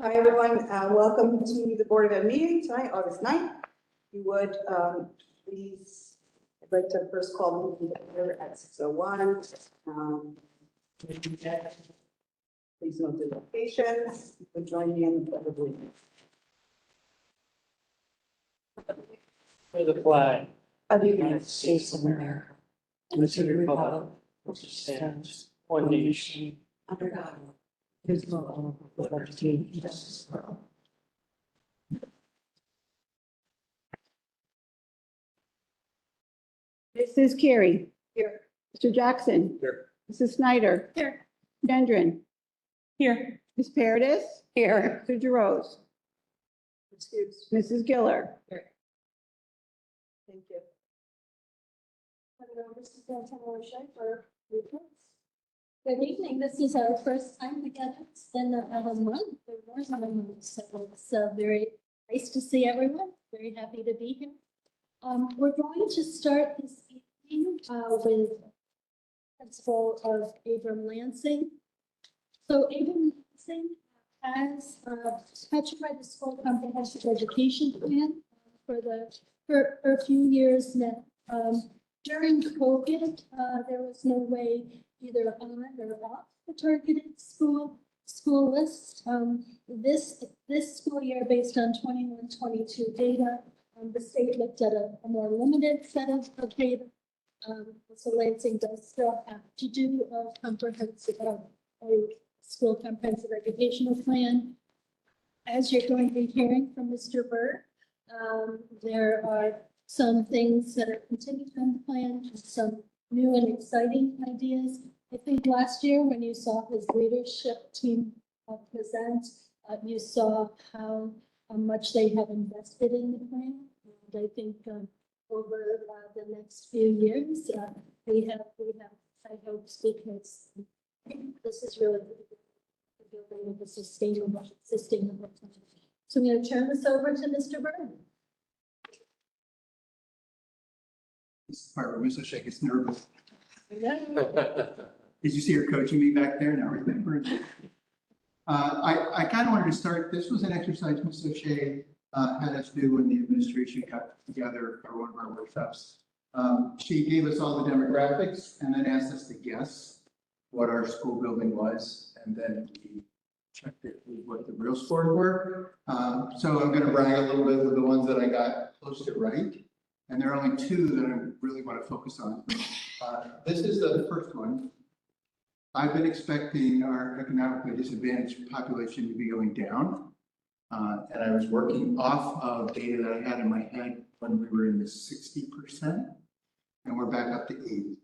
Hi, everyone. Welcome to the Board of Ed meeting tonight, August 9th. If you would, please, I'd like to first call the meeting order at 6:01. Please note the location. You would join me in the pledge of allegiance. For the flag Of the United States of America, and to the republic which stands one nation under God, indivisible, with liberty and justice for all. Mrs. Carey. Here. Mr. Jackson. Here. Mrs. Snyder. Here. Gendron. Here. Ms. Paradis. Here. Mr. Gerose. Excuse. Mrs. Giller. Thank you. For reports. Good evening. This is our first time together. It's been about a month or more than a month, so it's very nice to see everyone. Very happy to be here. We're going to start this evening with Principal of Abram Lansing. So Abram Lansing has touched by the school comprehensive education plan for a few years now. During COVID, there was no way either on or off the targeted school list. This school year, based on 21-22 data, the state looked at a more limited set of data. So Lansing does still have to do a comprehensive, a school comprehensive educational plan. As you're going to be hearing from Mr. Bird, there are some things that are continued on the plan, and some new and exciting ideas. I think last year when you saw his leadership team present, you saw how much they have invested in the plan. And I think over the next few years, we have high hopes, because this is really the building of a sustainable plan. So I'm going to turn this over to Mr. Bird. This is the part where Ms. O'Shea gets nervous. Did you see her coaching me back there? Now remember. I kind of wanted to start. This was an exercise Ms. O'Shea had us do when the administration got together for one of our workshops. She gave us all the demographics and then asked us to guess what our school building was, and then we checked it with what the real scores were. So I'm going to brag a little bit with the ones that I got close to right. And there are only two that I really want to focus on. This is the first one. I've been expecting our economically disadvantaged population to be going down. And I was working off of data that I had in my head when we were in the 60%, and we're back up to 80.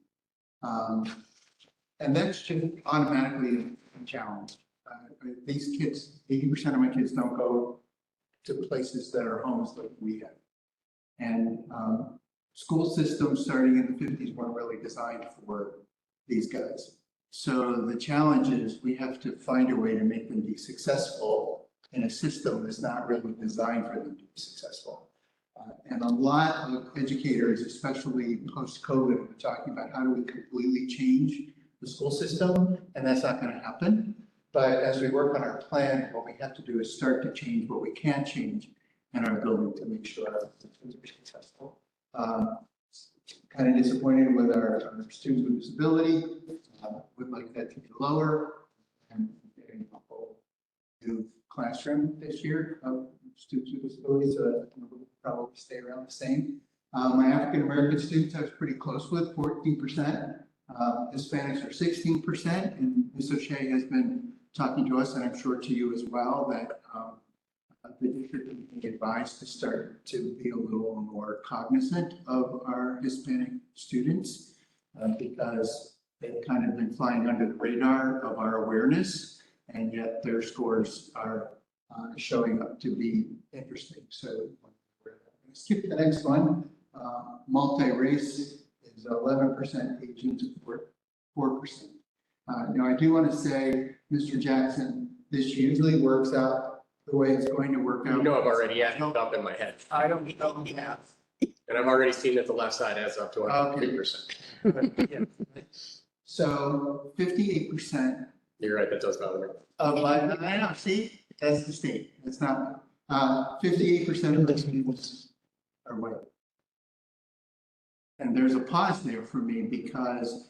And that's just automatically a challenge. These kids, 80% of my kids don't go to places that are homes like we have. And school systems starting in the 50s weren't really designed for these guys. So the challenge is we have to find a way to make them be successful in a system that's not really designed for them to be successful. And a lot of educators, especially post-COVID, are talking about how do we completely change the school system, and that's not going to happen. But as we work on our plan, what we have to do is start to change what we can change in our building to make sure our students are successful. Kind of disappointed with our students with disability. Would like that to be lower. And getting a whole new classroom this year of students with disabilities, so that will probably stay around the same. My African American students I was pretty close with, 14%. Hispanics are 16%, and Ms. O'Shea has been talking to us, and I'm sure to you as well, that the district is being advised to start to be a little more cognizant of our Hispanic students because they've kind of been flying under the radar of our awareness, and yet their scores are showing up to be interesting. So we're going to skip the next one. Multi-race is 11%, Asians 4%. Now I do want to say, Mr. Jackson, this usually works out the way it's going to work out. You know, I've already added it up in my head. I don't know. Yeah. And I've already seen that the left side adds up to 100%. So 58% You're right, that does bother me. of my, I know, see, That's the state. It's not, 58% of the students are white. And there's a pause there for me because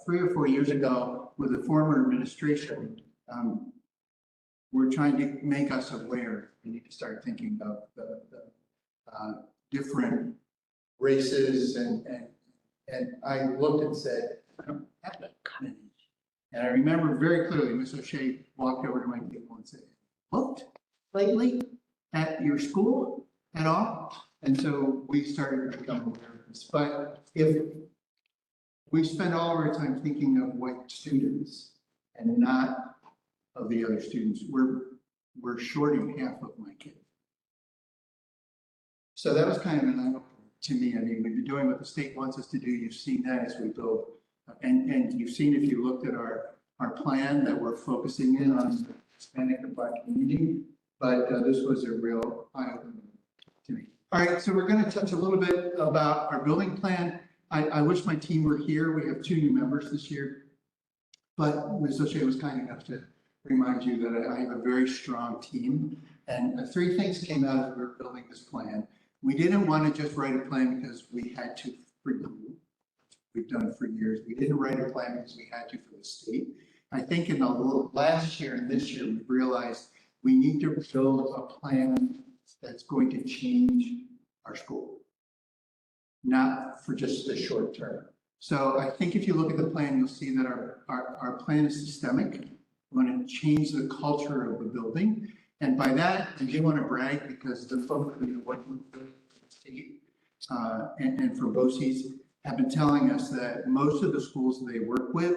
3 or 4 years ago, with the former administration, we're trying to make us aware. We need to start thinking of the different races and I looked and said, I don't have that many. And I remember very clearly, Ms. O'Shea walked over to my table and said, looked lately at your school at all? And so we started to become aware of this. But if we spend all of our time thinking of white students and not of the other students, we're shorting half of my kids. So that was kind of an eye-opener to me. I mean, we've been doing what the state wants us to do. You've seen that as we build. And you've seen, if you looked at our plan, that we're focusing in on the Hispanic and Black community. But this was a real eye-opener to me. All right, so we're going to touch a little bit about our building plan. I wish my team were here. We have 2 new members this year. But Ms. O'Shea was kind enough to remind you that I have a very strong team. And 3 things came out as we were building this plan. We didn't want to just write a plan because we had to for you. We've done it for years. We didn't write a plan because we had to for the state. I think in the last year and this year, we realized we need to build a plan that's going to change our school, not for just the short term. So I think if you look at the plan, you'll see that our plan is systemic. We want to change the culture of the building. And by that, I do want to brag because the folks who are working for the state and for BOCES have been telling us that most of the schools they work with,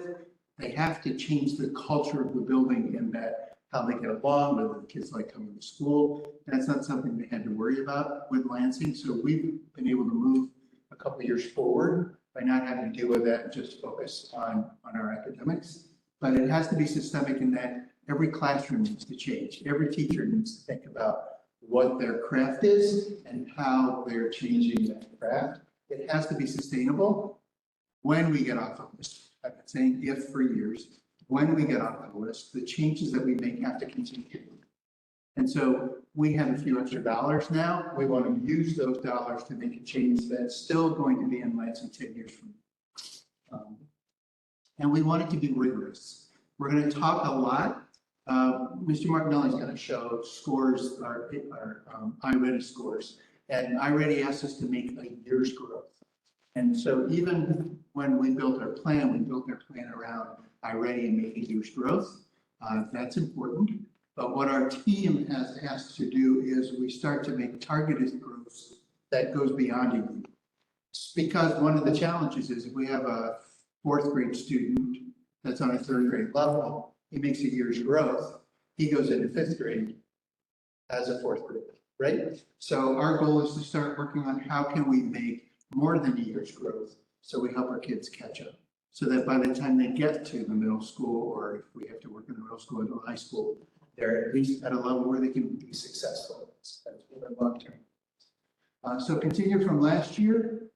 they have to change the culture of the building in that how they get along, whether the kids like coming to school. That's not something they had to worry about with Lansing. So we've been able to move a couple of years forward by not having to deal with that and just focus on our academics. But it has to be systemic in that every classroom needs to change. Every teacher needs to think about what their craft is and how they're changing that craft. It has to be sustainable when we get off of this. I've been saying if for years. When we get off the list, the changes that we make have to continue. And so we have a few extra dollars now. We want to use those dollars to make a change that's still going to be in Lansing 10 years from now. And we want it to be rigorous. We're going to talk a lot. Mr. Martinelli is going to show scores, our iReady scores. And iReady asked us to make a year's growth. And so even when we built our plan around iReady and making year's growth. That's important. But what our team has asked to do is we start to make targeted growth that goes beyond a year. It's because one of the challenges is if we have a 4th grade student that's on a 3rd grade level, he makes a year's growth, he goes into 5th grade as a 4th grader, right? So our goal is to start working on how can we make more than a year's growth so we help our kids catch up. So that by the time they get to the middle school, or if we have to work in the middle school or the high school, they're at least at a level where they can be successful. That's long term. So continue from last year.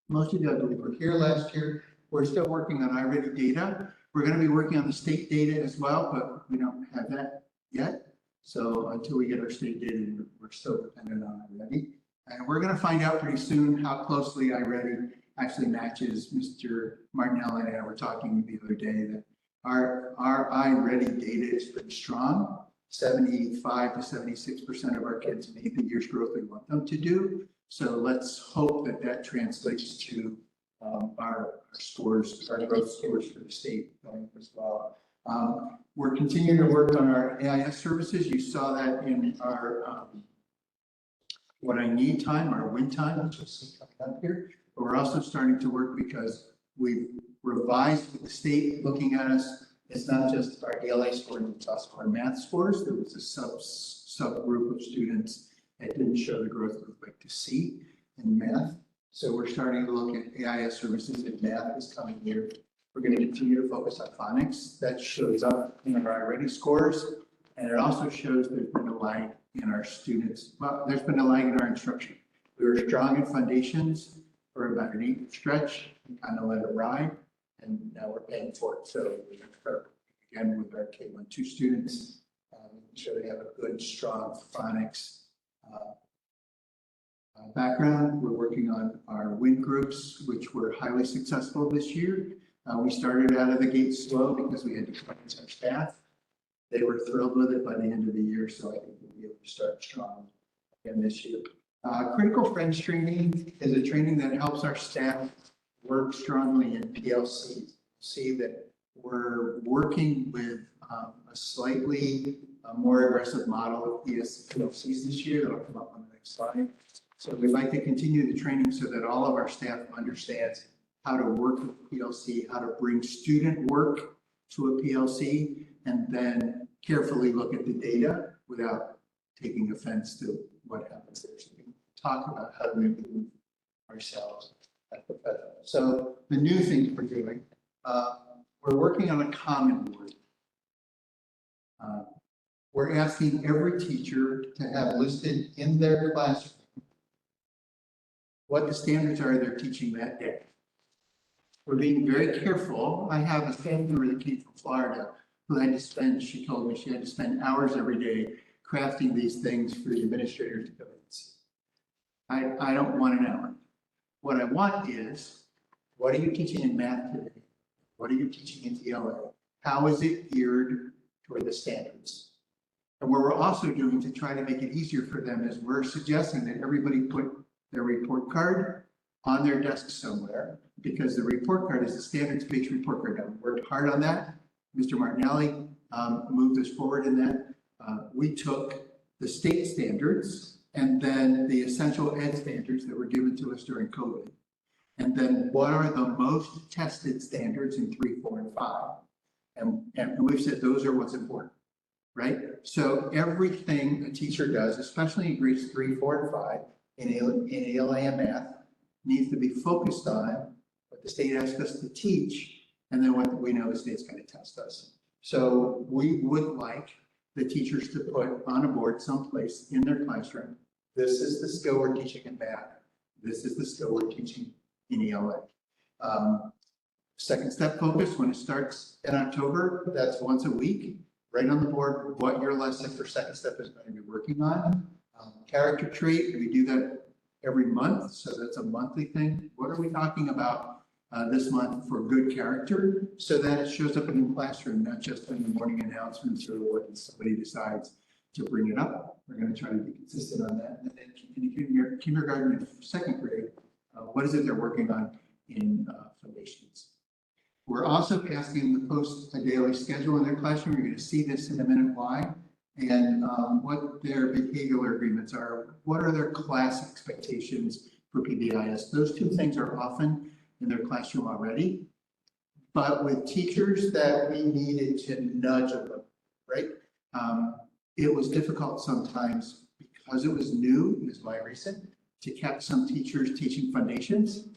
Most of you, I believe, were here last year. We're still working on iReady data. We're going to be working on the state data as well, but we don't have that yet. So until we get our state data, we're still dependent on iReady. And we're going to find out pretty soon how closely iReady actually matches. Mr. Martinelli and I were talking the other day that our iReady data is pretty strong. 75 to 76% of our kids make the year's growth we want them to do. So let's hope that that translates to our scores, our growth scores for the state as well. We're continuing to work on our AIS services. You saw that in our what I need time, our win time, which is coming up here. But we're also starting to work because we've revised with the state looking at us. It's not just our ELA score, it's also our math scores. There was a subgroup of students that didn't show the growth we'd like to see in math. So we're starting to look at AIS services in math this coming year. We're going to continue to focus on phonics. That shows up in our iReady scores. And it also shows there's been a lag in our students. Well, there's been a lag in our instruction. We were strong in foundations for about an 8-year stretch, and kind of let it ride, and now we're paying for it. So we start again with our K-1-2 students So they have a good, strong phonics background. We're working on our WIN groups, which were highly successful this year. We started out of the gate slow because we had to train some staff. They were thrilled with it by the end of the year, so I think we'll be able to start strong again this year. Critical Friends training is a training that helps our staff work strongly in PLCs. See that we're working with a slightly more aggressive model of PLCs this year. That'll come up on the next slide. So we'd like to continue the training so that all of our staff understands how to work with PLC, how to bring student work to a PLC, and then carefully look at the data without taking offense to what happens there. So we can talk about how to improve ourselves at the federal. So the new thing we're doing, we're working on a common board. We're asking every teacher to have listed in their classroom what the standards are they're teaching that day. We're being very careful. I have a family member that came from Florida who had to spend, she told me she had to spend hours every day crafting these things for the administrators to go and see. I don't want an hour. What I want is, what are you teaching in math today? What are you teaching in ELA? How is it geared toward the standards? And what we're also doing to try to make it easier for them is we're suggesting that everybody put their report card on their desk somewhere, because the report card is the standards-based report card. Now, we worked hard on that. Mr. Martinelli moved us forward in that. We took the state standards and then the essential ed standards that were given to us during COVID. And then what are the most tested standards in 3, 4, and 5? And we've said those are what's important, right? So everything a teacher does, especially in grades 3, 4, and 5, in ELA and math, needs to be focused on what the state asks us to teach, and then what we know the state's going to test us. So we would like the teachers to put on a board someplace in their classroom, this is the skill we're teaching in math, this is the skill we're teaching in ELA. Second step focus, when it starts in October, that's once a week, right on the board what your lesson for second step is going to be working on. Character trait, we do that every month, so that's a monthly thing. What are we talking about this month for good character, so that it shows up in the classroom, not just in the morning announcements or when somebody decides to bring it up. We're going to try to be consistent on that. And then in kindergarten and second grade, what is it they're working on in foundations? We're also asking them to post a daily schedule in their classroom. You're going to see this in a minute why, and what their behavioral agreements are. What are their class expectations for PBIS? Those two things are often in their classroom already, but with teachers that we needed to nudge a little, right? It was difficult sometimes because it was new, is my reason, to catch some teachers teaching foundations.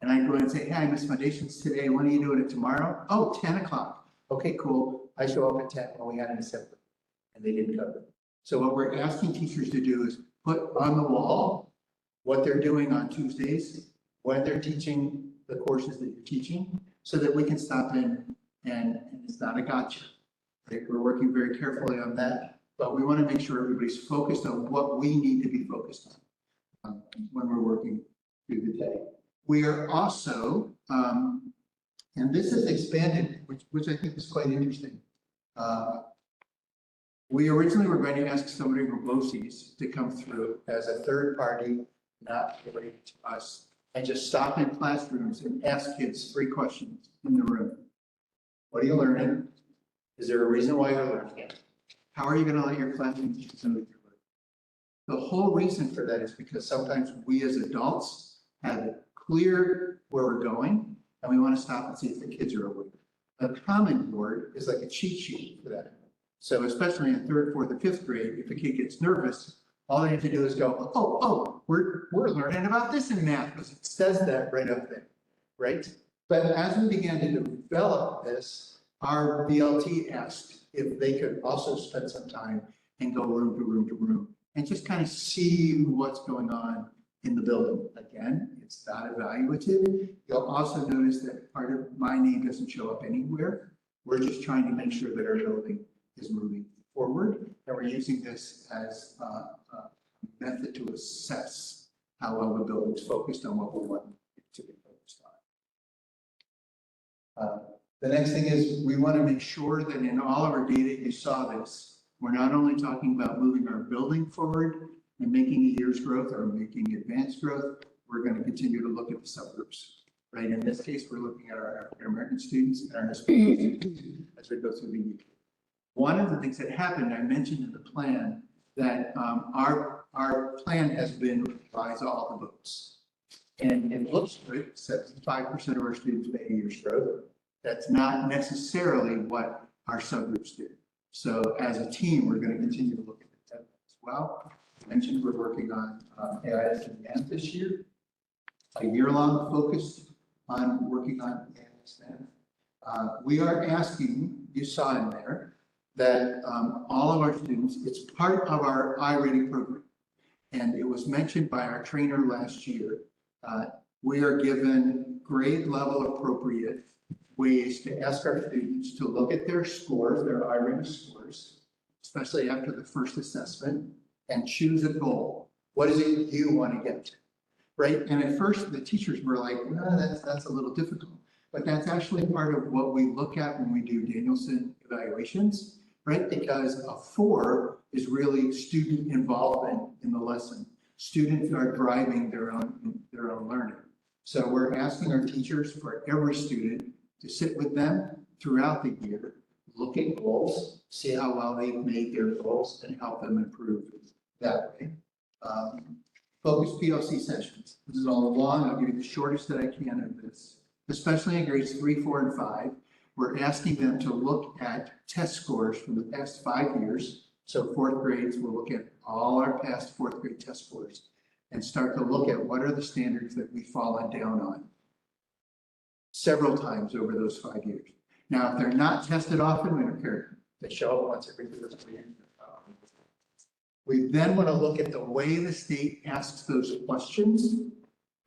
And I'd go in and say, hey, I missed foundations today. When are you doing it tomorrow? Oh, 10 o'clock. Okay, cool. I show up at 10 when we had an assembly and they didn't cover it. So what we're asking teachers to do is put on the wall what they're doing on Tuesdays, when they're teaching the courses that you're teaching, so that we can stop in and it's not a gotcha. Right? We're working very carefully on that, but we want to make sure everybody's focused on what we need to be focused on when we're working through the day. We are also, and this is expanded, which I think is quite interesting. We originally were going to ask somebody from BOCES to come through as a third party, not related to us, and just stop in classrooms and ask kids 3 questions in the room. What are you learning? Is there a reason why you're learning it? How are you going to let your classroom teach some of your learning? The whole reason for that is because sometimes we as adults have it clear where we're going, and we want to stop and see if the kids are aware. A common board is like a cheat sheet for that. So especially in 3rd, 4th, or 5th grade, if a kid gets nervous, all they have to do is go, oh, we're learning about this in math, because it says that right up there, right? But as we began to develop this, our BLT asked if they could also spend some time and go room to room to room and just kind of see what's going on in the building. Again, it's not evaluative. You'll also notice that part of my name doesn't show up anywhere. We're just trying to make sure that our building is moving forward. And we're using this as a method to assess how well the building's focused on what we want it to be focused on. The next thing is we want to make sure that in all of our data, you saw this, we're not only talking about moving our building forward and making a year's growth or making advanced growth, we're going to continue to look at the subgroups, right? In this case, we're looking at our African-American students and our Hispanic students as we go through the year. One of the things that happened, I mentioned in the plan, that our plan has been to revise all the votes. And it looks good, 75% of our students made a year's growth. That's not necessarily what our subgroups did. So as a team, we're going to continue to look at that as well. I mentioned we're working on AIS and MANT this year, a year-long focus on working on AIS and MANT. We are asking, you saw in there, that all of our students, it's part of our iReady program. And it was mentioned by our trainer last year. We are given grade level appropriate ways to ask our students to look at their scores, their iReady scores, especially after the first assessment, and choose a goal. What is it you want to get to, right? And at first the teachers were like, no, that's a little difficult, but that's actually part of what we look at when we do Danielson evaluations, right? Because a 4 is really student involvement in the lesson. Students are driving their own learning. So we're asking our teachers for every student to sit with them throughout the year, look at goals, see how well they've made their goals, and help them improve that way. Focus PLC sessions. This is all along. I'll give you the shortest that I can of this, especially in grades 3, 4, and 5. We're asking them to look at test scores from the past 5 years. So 4th grades will look at all our past 4th grade test scores and start to look at what are the standards that we've fallen down on several times over those 5 years. Now, if they're not tested often, we don't care. They show up once every 2 or 3 years. We then want to look at the way the state asks those questions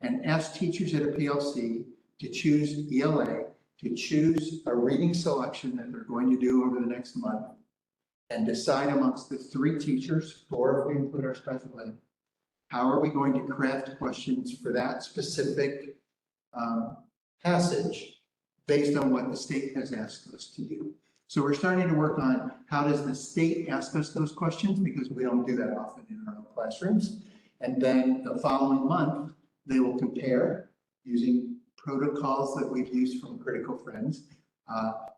and ask teachers at a PLC to choose ELA, to choose a reading selection that they're going to do over the next month and decide amongst the 3 teachers, 4 if we include our special ed, how are we going to craft questions for that specific passage based on what the state has asked us to do. So we're starting to work on how does the state ask us those questions, because we don't do that often in our own classrooms. And then the following month, they will compare using protocols that we've used from Critical Friends,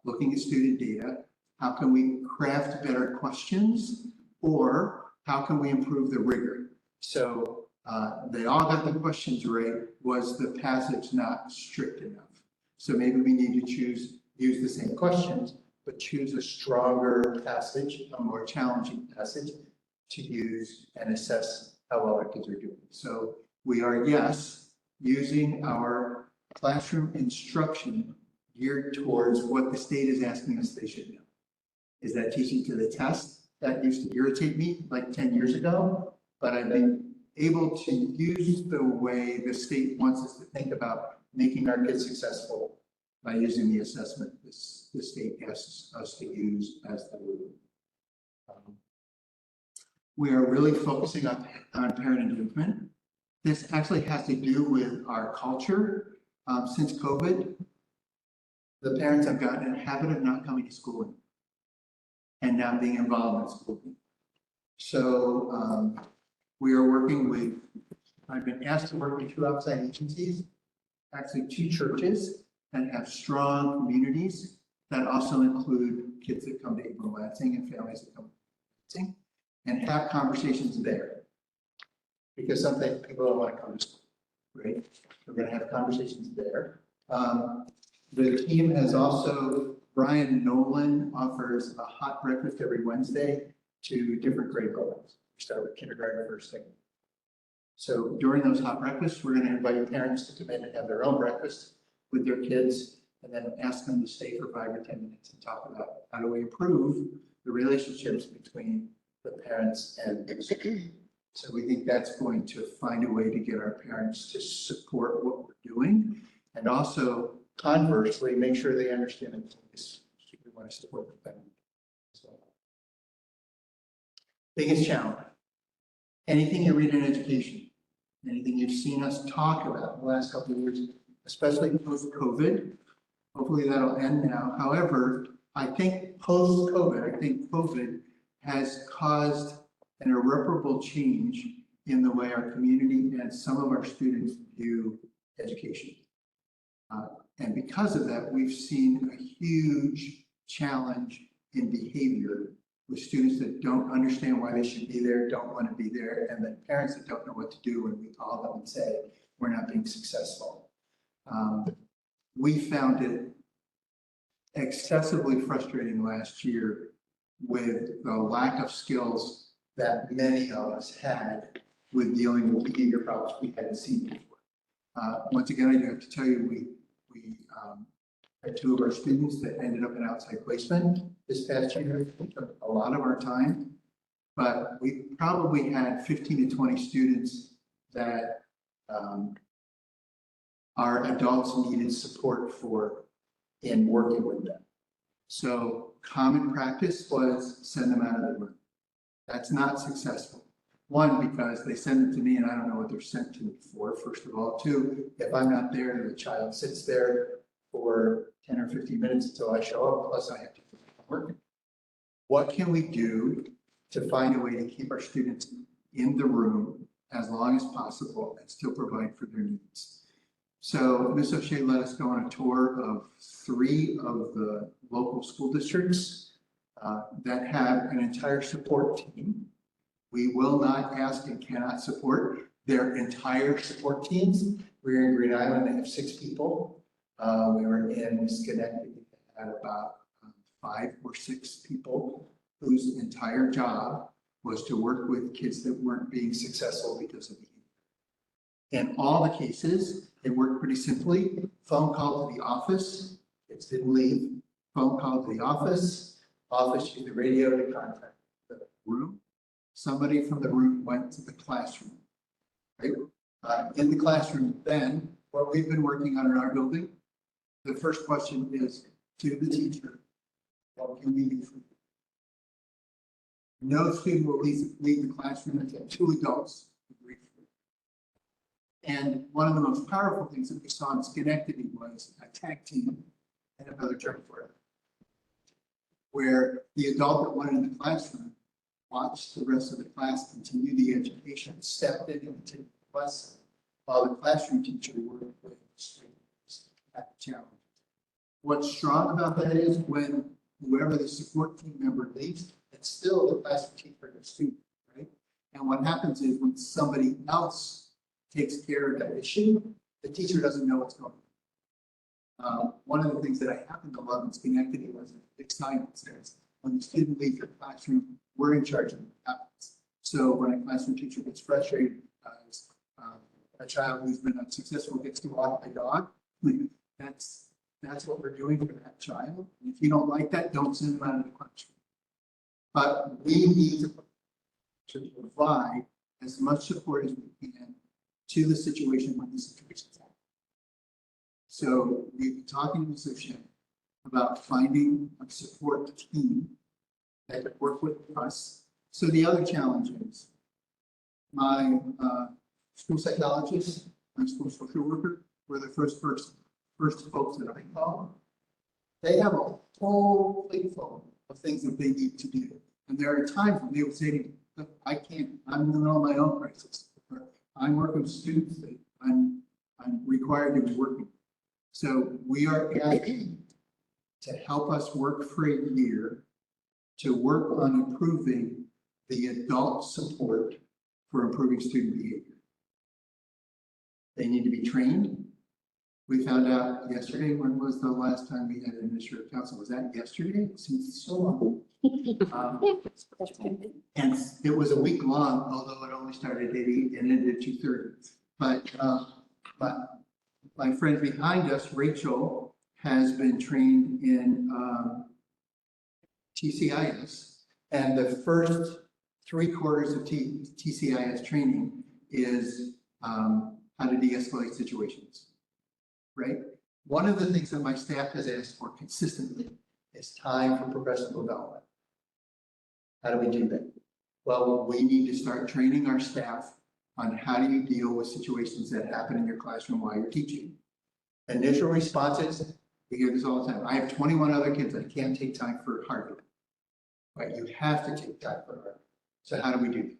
looking at student data. How can we craft better questions, or how can we improve the rigor? So they all got the questions right. Was the passage not strict enough? So maybe we need to use the same questions, but choose a stronger passage, a more challenging passage to use and assess how well our kids are doing. So we are, yes, using our classroom instruction geared towards what the state is asking us they should know. Is that teaching to the test? That used to irritate me like 10 years ago, but I've been able to use the way the state wants us to think about making our kids successful by using the assessment the state asks us to use as the rule. We are really focusing on parent engagement. This actually has to do with our culture. Since COVID, the parents have gotten in a habit of not coming to school anymore and not being involved in school. So we are working with, I've been asked to work with 2 outside agencies, actually 2 churches that have strong communities that also include kids that come to April Lansing and families that come to Lansing, and have conversations there. Because sometimes people don't want to come to school, right? We're going to have conversations there. The team has also, Brian Nolan offers a hot breakfast every Wednesday to different grade levels. We start with kindergarten, first, second. So during those hot breakfasts, we're going to invite parents to come in and have their own breakfast with their kids, and then ask them to stay for 5 or 10 minutes and talk about how do we improve the relationships between the parents and the students. So we think that's going to find a way to get our parents to support what we're doing, and also conversely make sure they understand that we want to support them. So Biggest challenge. Anything you read in education, anything you've seen us talk about in the last couple of years, especially post-COVID, hopefully that'll end now. However, I think COVID has caused an irreparable change in the way our community and some of our students view education. And because of that, we've seen a huge challenge in behavior with students that don't understand why they should be there, don't want to be there, and then parents that don't know what to do when we call them and say, we're not being successful. We found it excessively frustrating last year with the lack of skills that many of us had with dealing with behavior problems we hadn't seen before. Once again, I do have to tell you, we had two of our students that ended up in outside placement this past year. It took a lot of our time, but we probably had 15 to 20 students that our adults needed support for in working with them. So common practice was send them out of the room. That's not successful. One, because they send it to me and I don't know what they're sent to me for, first of all. Two, if I'm not there and the child sits there for 10 or 15 minutes until I show up, plus I have to do work. What can we do to find a way to keep our students in the room as long as possible and still provide for their needs? So Ms. O'Shea let us go on a tour of 3 of the local school districts that have an entire support team. We will not ask and cannot support their entire support teams. We're in Green Island, they have 6 people. We were in Schenectady, had about 5 or 6 people whose entire job was to work with kids that weren't being successful because of behavior. In all the cases, it worked pretty simply. Phone call to the office, kids didn't leave. Phone call to the office used the radio to contact the room. Somebody from the room went to the classroom, right? In the classroom, then what we've been working on in our building, the first question is to the teacher, what can we do for you? No student will leave the classroom until 2 adults agree. And one of the most powerful things that we saw in Schenectady was a tag team, and another term for it, where the adult that went in the classroom watched the rest of the class continue the education, stepped in and continued the lesson, while the classroom teacher worked with students at the challenge. What's strong about that is when whoever the support team member leaves, it's still the classroom teacher and the student, right? And what happens is when somebody else takes care of that issue, the teacher doesn't know what's going on. One of the things that I happen to love in Schenectady was a big sign that says, when the student leaves your classroom, we're in charge of what happens. So when a classroom teacher gets frustrated because a child who's been unsuccessful gets to walk the dog, that's what we're doing for that child. And if you don't like that, don't send them out of the classroom. But we need to provide as much support as we can to the situation when the situation's happening. So we've been talking to Ms. O'Shea about finding a support team that could work with us. So the other challenge is my school psychologist, my school social worker were the first folks that I called. They have a whole plate full of things that they need to do. And there are times when they would say to me, I can't, I'm in the middle of my own crisis. I'm working with students that I'm required to be working. So we are asking to help us work for a year to work on improving the adult support for improving student behavior. They need to be trained. We found out yesterday. When was the last time we had an administrative council? Was that yesterday? It seems so long. And it was a week long, although it only started at 8 and ended at 2:30. But my friend behind us, Rachel, has been trained in TCIS, and the first 3/4 of TCIS training is how to de-escalate situations. Right? One of the things that my staff has asked for consistently is time for professional development. How do we do that? Well, we need to start training our staff on how do you deal with situations that happen in your classroom while you're teaching. Initial responses, we hear this all the time. I have 21 other kids. I can't take time for Harvey. Right, you have to take time for Harvey. So how do we do that?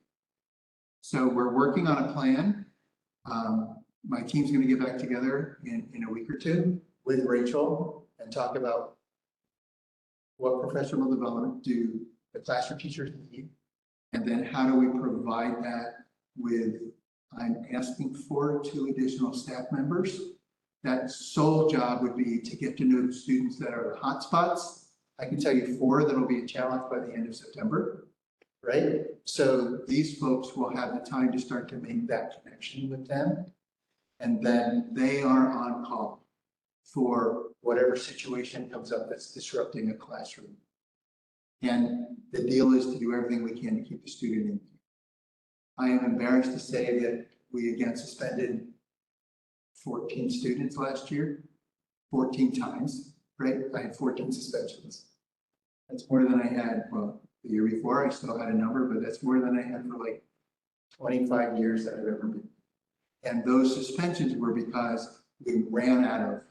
So we're working on a plan. My team's going to get back together in a week or two with Rachel and talk about what professional development do the classroom teachers need, and then how do we provide that with, I'm asking for 2 additional staff members. That sole job would be to get to know the students that are the hotspots. I can tell you 4 that'll be a challenge by the end of September, right? So these folks will have the time to start to make that connection with them. And then they are on call for whatever situation comes up that's disrupting a classroom. And the deal is to do everything we can to keep the student in. I am embarrassed to say that we again suspended 14 students last year, 14 times, right? I had 14 suspensions. That's more than I had, well, the year before. I still had a number, but that's more than I had for like 25 years that I've ever been. And those suspensions were because we ran out of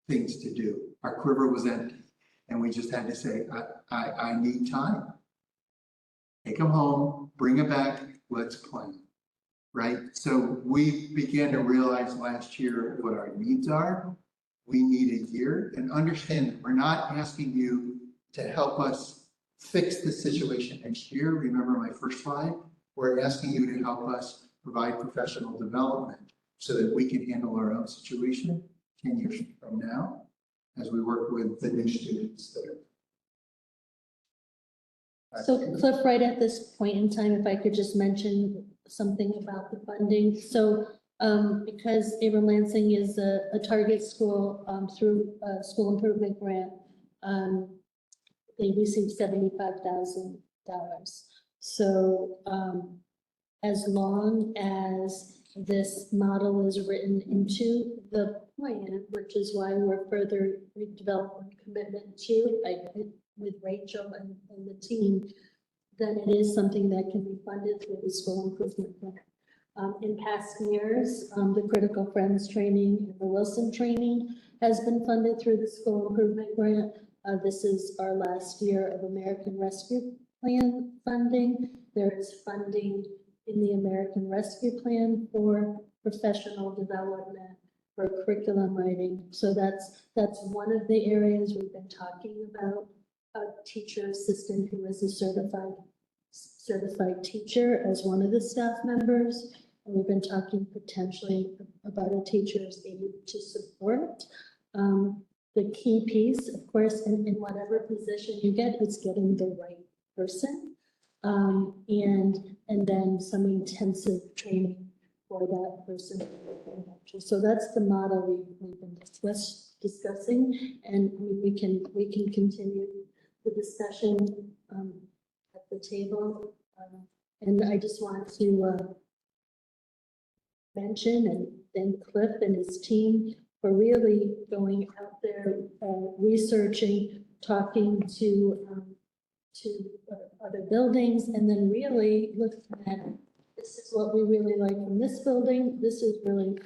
things to do. Our quiver was empty. And we just had to say, I need time. Take them home, bring them back, let's plan, right? So we began to realize last year what our needs are. We need a year, and understand that we're not asking you to help us fix the situation next year. Remember my first slide? We're asking you to help us provide professional development so that we can handle our own situation 10 years from now as we work with the new students that are. So Cliff, right at this point in time, if I could just mention something about the funding. So because Avon Lansing is a target school through a school improvement grant, they received $75,000. So as long as this model is written into the plan, which is why we're further developing commitment to, with Rachel and the team, then it is something that can be funded through the school improvement plan. In past years, the Critical Friends training and the Wilson training has been funded through the school improvement grant. This is our last year of American Rescue Plan funding. There is funding in the American Rescue Plan for professional development, for curriculum writing. So that's one of the areas we've been talking about. A teacher assistant who is a certified teacher as one of the staff members. And we've been talking potentially about a teacher's aid to support. The key piece, of course, in whatever position you get, is getting the right person. And then some intensive training for that person. So that's the model we've been discussing, and we can continue the discussion at the table. And I just want to mention and thank Cliff and his team for really going out there, researching, talking to other buildings, and then really looking at, this is what we really like from this building, this is really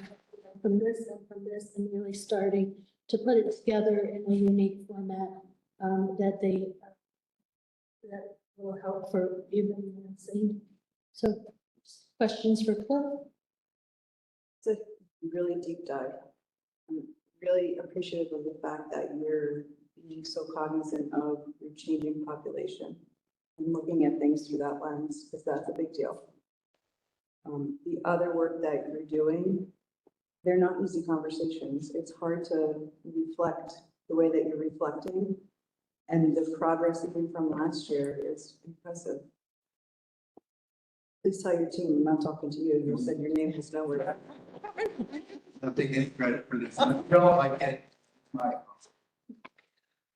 from this and from this, and really starting to put it together in a unique format that will help for even Lansing. So questions for Cliff? It's a really deep dive. I'm really appreciative of the fact that you're being so cognizant of your changing population and looking at things through that lens, because that's a big deal. The other work that you're doing, they're not easy conversations. It's hard to reflect the way that you're reflecting, and the progress even from last year is impressive. Please tell your team, I'm not talking to you. You said your name is nowhere. Don't take any credit for this. No, I can't.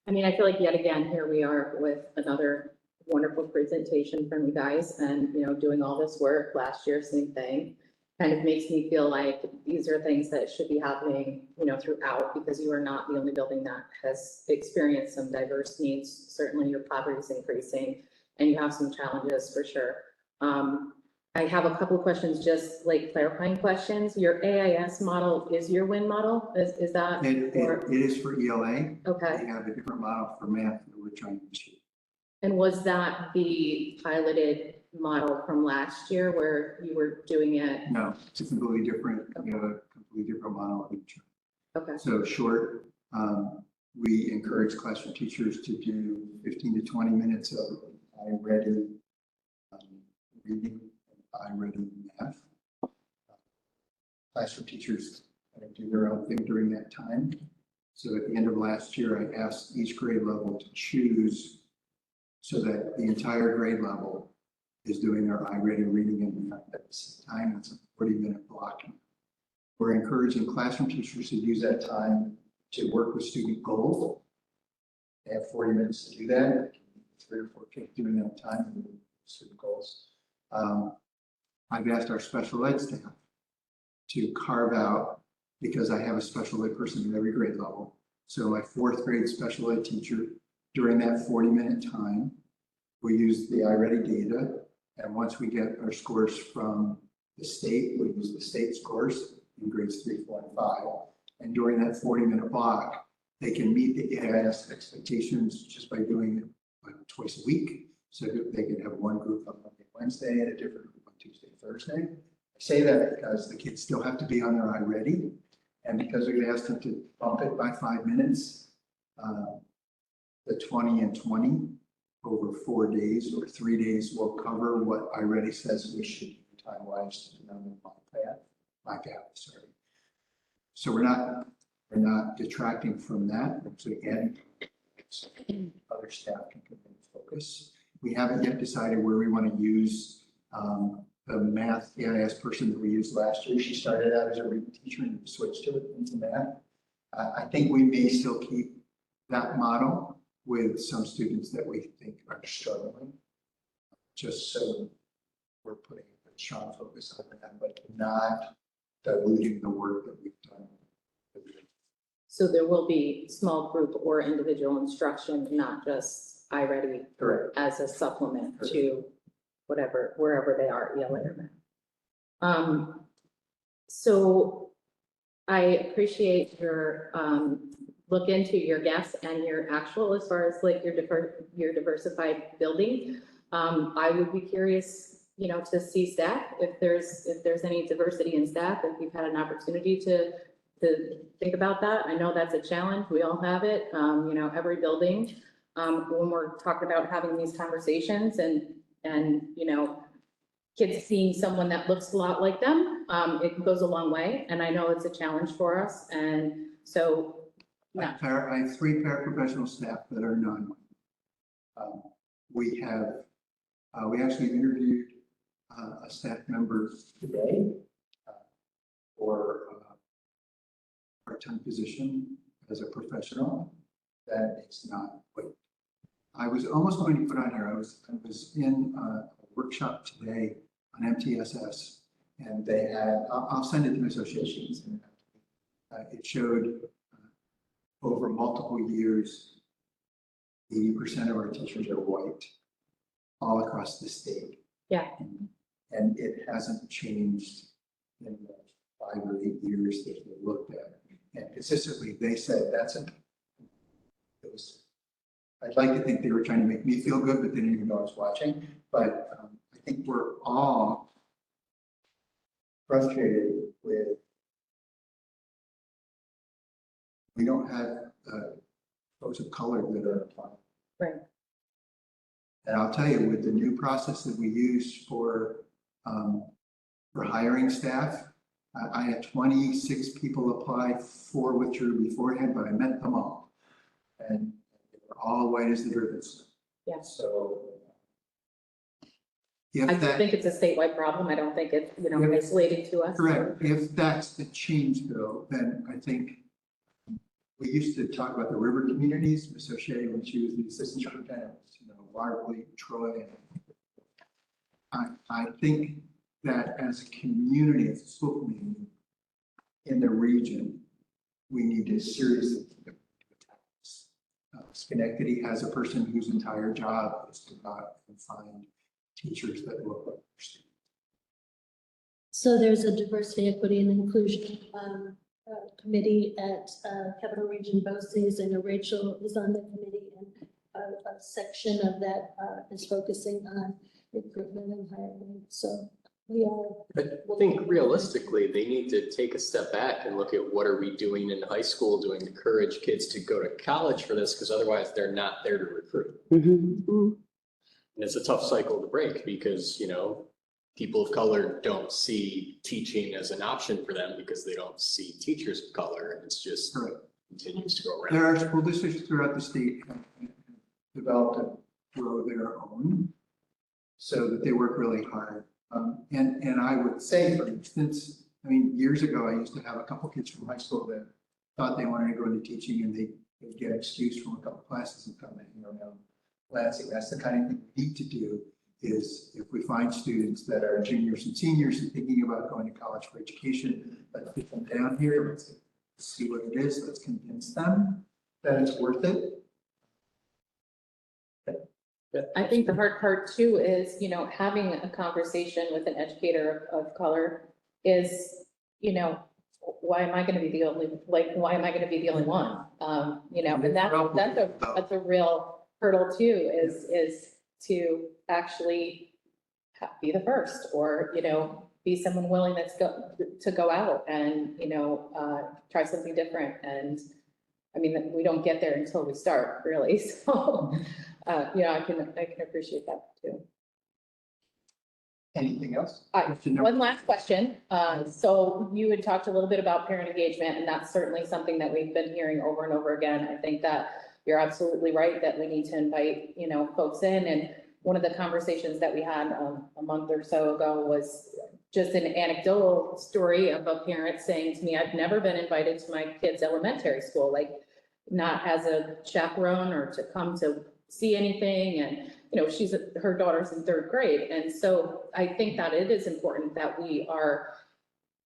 I mean, I feel like yet again, here we are with another wonderful presentation from you guys, and, you know, doing all this work last year, same thing. Kind of makes me feel like these are things that should be happening, you know, throughout, because you are not the only building that has experienced some diverse needs. Certainly your poverty is increasing. and you have some challenges for sure. I have a couple of questions, just like clarifying questions. Your AIS model is your WIN model? Is that? It is for ELA. Okay. We have a different model for math that we're trying to achieve. And was that the piloted model from last year where you were doing it? No, it's a completely different, we have a completely different model of each. Okay. So short, we encourage classroom teachers to do 15 to 20 minutes of iReady reading, and iReady math. Classroom teachers do their own thing during that time. So at the end of last year, I asked each grade level to choose so that the entire grade level is doing their iReady reading and math at the same time. It's a 40-minute block. We're encouraging classroom teachers to use that time to work with student goals. They have 40 minutes to do that. 3 or 4 kids doing that time with student goals. I've asked our special ed staff to carve out, because I have a special ed person in every grade level. So my 4th grade special ed teacher, during that 40-minute time, we use the iReady data. And once we get our scores from the state, we use the state scores in grades 3, 4, and 5. And during that 40-minute block, they can meet the AIS expectations just by doing it like twice a week. So they can have one group on Monday, Wednesday, and a different group on Tuesday, Thursday. I say that because the kids still have to be on their iReady. And because we asked them to bump it by 5 minutes, the 20 and 20 over 4 days or 3 days will cover what iReady says we should do time-wise to determine my path, sorry. So we're not detracting from that. So again, other staff can come in and focus. We haven't yet decided where we want to use the math AIS person that we used last year. She started out as a reading teacher and switched to it into math. I think we may still keep that model with some students that we think are struggling, just so we're putting a strong focus on that, but not diluting the work that we've done. So there will be small group or individual instruction, not just iReady Correct. as a supplement to whatever, wherever they are, ELA or math. So I appreciate your look into your guests and your actual, as far as like your diversified building. I would be curious, you know, to see staff, if there's any diversity in staff, if you've had an opportunity to think about that. I know that's a challenge. We all have it, you know, every building. When we're talking about having these conversations and, you know, kids seeing someone that looks a lot like them, it goes a long way. And I know it's a challenge for us. And so. I have 3 paraprofessional staff that are non. We actually interviewed a staff member today for a part-time position as a professional. That is not what I was almost going to put on here. I was in a workshop today on MTSS, and they had, I'll send it to the associations. It showed over multiple years, 80% of our teachers are white, all across the state. Yeah. And it hasn't changed in the 5 or 8 years that we looked at. And consistently, they said I'd like to think they were trying to make me feel good, but they didn't even know I was watching. But I think we're all frustrated with, we don't have folks of color that are applying. Right. And I'll tell you, with the new process that we use for hiring staff, I had 26 people apply, 4 withdrew beforehand, but I met them all. And they were all white as the driven. Yeah. So I think it's a statewide problem. I don't think it's, you know, isolated to us. Correct. If that's the change bill, then I think we used to talk about the river communities associated when she was the assistant superintendent, you know, Waterloo, Troy. I think that as a community, as a school community in the region, we need to seriously think about this. Schenectady has a person whose entire job is to go out and find teachers that look like their students. So there's a diversity, equity, and inclusion committee at Capital Region BOCES, and Rachel is on the committee, and a section of that is focusing on recruitment and hiring. So we are. I think realistically, they need to take a step back and look at what are we doing in high school, doing to encourage kids to go to college for this, because otherwise they're not there to recruit. Mhm. And it's a tough cycle to break because, you know, people of color don't see teaching as an option for them because they don't see teachers of color, and it's just Correct. continues to go around. There are school districts throughout the state that have developed and grow their own so that they work really hard. And I would say, for instance, I mean, years ago, I used to have a couple kids from high school that thought they wanted to go into teaching, and they'd get excused from a couple classes and come and hang around Lansing. That's the kind of thing we need to do, is if we find students that are juniors and seniors and thinking about going to college for education, let's get them down here, let's see what it is, let's convince them that it's worth it. I think the hard part too is, you know, having a conversation with an educator of color is, you know, why am I going to be the only, why am I going to be the only one? You know, and that's a real hurdle too, is to actually be the first, or, you know, be someone willing to go out and, you know, try something different. And I mean, we don't get there until we start, really. So, you know, I can appreciate that too. Anything else? One last question. So you had talked a little bit about parent engagement, and that's certainly something that we've been hearing over and over again. I think that you're absolutely right that we need to invite, you know, folks in. And one of the conversations that we had a month or so ago was just an anecdotal story of a parent saying to me, I've never been invited to my kid's elementary school, like not as a chaperone or to come to see anything. And, you know, her daughter's in 3rd grade. And so I think that it is important that we are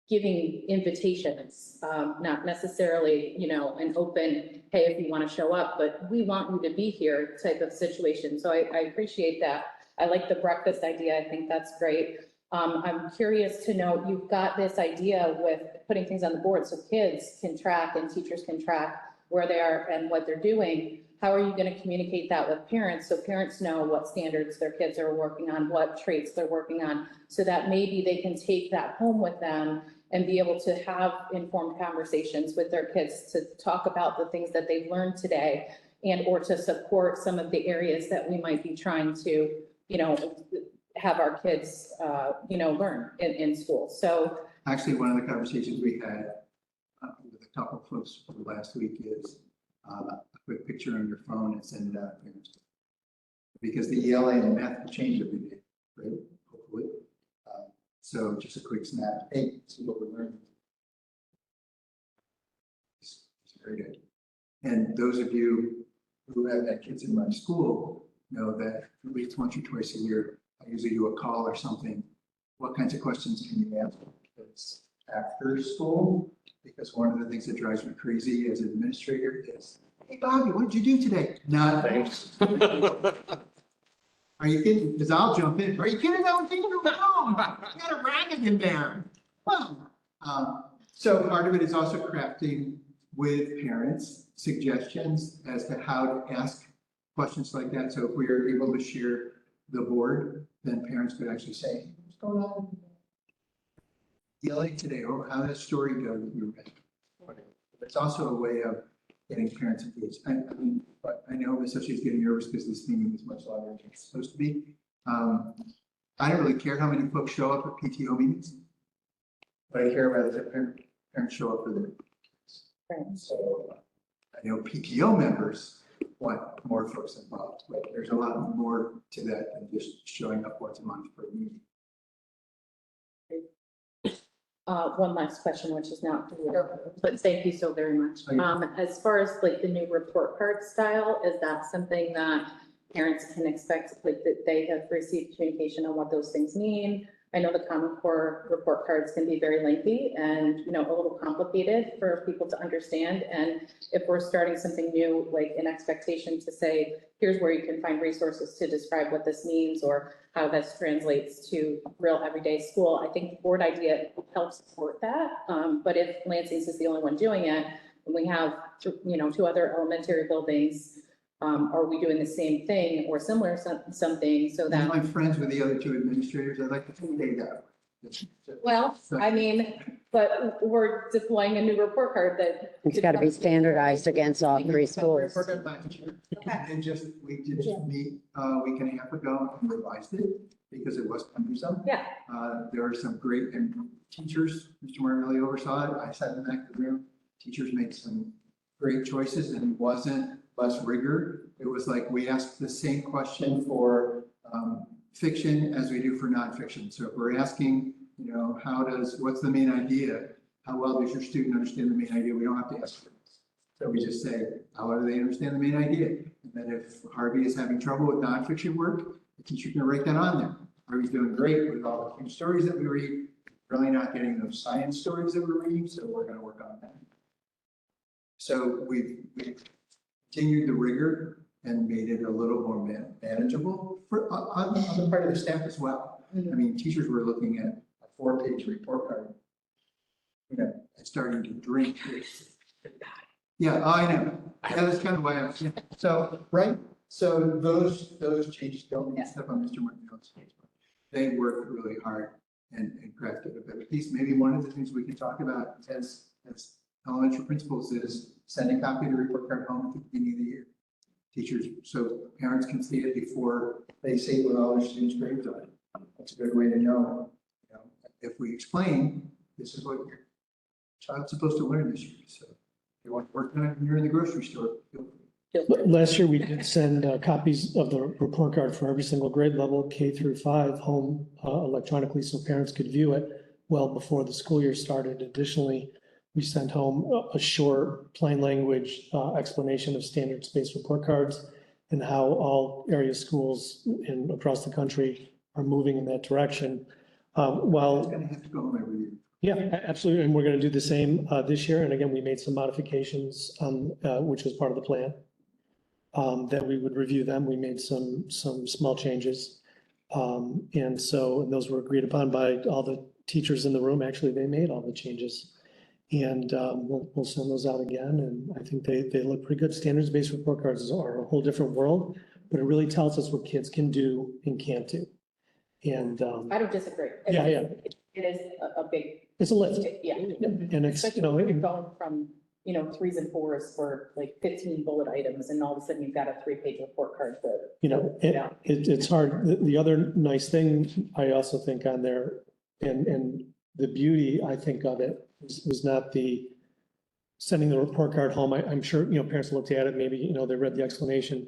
giving invitations, not necessarily, you know, an open, hey, if you want to show up, but we want you to be here type of situation. So I appreciate that. I like the breakfast idea. I think that's great. I'm curious to know, you've got this idea with putting things on the board so kids can track and teachers can track where they are and what they're doing. How are you going to communicate that with parents so parents know what standards their kids are working on, what traits they're working on, so that maybe they can take that home with them and be able to have informed conversations with their kids to talk about the things that they've learned today, and or to support some of the areas that we might be trying to, you know, have our kids, you know, learn in school. So Actually, one of the conversations we had with a couple of folks for last week is a quick picture on your phone and send it out to parents. Because the ELA and math will change every day, right? Hopefully. So just a quick snap. Hey, see what we learned. It's very good. And those of you who have had kids in my school know that at least once or twice a year, I usually do a call or something. What kinds of questions can you answer kids after school? Because one of the things that drives me crazy as an administrator is, hey, Bobby, what did you do today? Nothing. Are you kidding? Because I'll jump in. Are you kidding? I was in your room. You got a racket in there. Well, so part of it is also crafting with parents suggestions as to how to ask questions like that. So if we are able to share the board, then parents could actually say, what's going on ELA today, or how did that story go that you read? It's also a way of getting parents engaged. I mean, but I know associates getting nervous because this meeting is much longer than it's supposed to be. I don't really care how many folks show up at PTO meetings. What I care about is that parents show up for their kids. So I know PTO members want more folks involved, but there's a lot more to that than just showing up once a month for a meeting. one last question, which is not, but thank you so very much. As far as like the new report card style, is that something that parents can expect, like that they have received communication on what those things mean? I know the Common Core report cards can be very lengthy and, you know, a little complicated for people to understand. And if we're starting something new, like an expectation to say, here's where you can find resources to describe what this means or how this translates to real everyday school, I think the board idea helps support that. But if Lansing's is the only one doing it, and we have, you know, 2 other elementary buildings, are we doing the same thing or similar something so that? I'm friends with the other 2 administrators. I'd like to say that. Well, I mean, but we're deploying a new report card that. It's got to be standardized against all 3 schools. And we did just meet a week and a half ago and revised it because it was cumbersome. Yeah. There are some great, and teachers, Mr. Martin really oversaw it. I sat in the back of the room. Teachers made some great choices and it wasn't less rigor. It was like we asked the same question for fiction as we do for nonfiction. So if we're asking, you know, what's the main idea? How well does your student understand the main idea? We don't have to ask for this. So we just say, how well do they understand the main idea? And then if Harvey is having trouble with nonfiction work, the teacher can write that on there. Harvey's doing great with all the huge stories that we read, really not getting those science stories that we're reading, so we're going to work on that. So we've continued the rigor and made it a little more manageable on the part of the staff as well. Mhm. I mean, teachers were looking at a 4-page report card, you know, and starting to drink. Yeah, I know. Yeah, that's kind of why yeah. So, right. So those changes don't mean stuff on Mr. Martinelli's page. They worked really hard and crafted a better piece. Maybe one of the things we can talk about as elementary principals is send a copy of the report card home at the beginning of the year. Teachers, so parents can see it before they say what all their students' grades are. That's a good way to know, you know, if we explain, this is what your child's supposed to learn this year. So if you want to work on it when you're in the grocery store, feel free. Last year, we did send copies of the report card for every single grade level, K through 5, home electronically so parents could view it well before the school year started. Additionally, we sent home a short, plain language explanation of standards-based report cards and how all area schools across the country are moving in that direction. It's going to have to go home every year. Yeah, absolutely. And we're going to do the same this year. And again, we made some modifications which was part of the plan. That we would review them. We made some small changes. And those were agreed upon by all the teachers in the room. Actually, they made all the changes. And we'll send those out again. And I think they look pretty good. Standards-based report cards are a whole different world, but it really tells us what kids can do and can't do. And I don't disagree. Yeah. It is a big. It's a lift. Yeah. And it's, Especially when you're going from, you know, 3s and 4s for like 15 bullet items and all of a sudden you've got a 3-page report card that. you know, it's hard. The other nice thing I also think on there and the beauty, I think, of it was not the sending the report card home. I'm sure, you know, parents looked at it, maybe, you know, they read the explanation,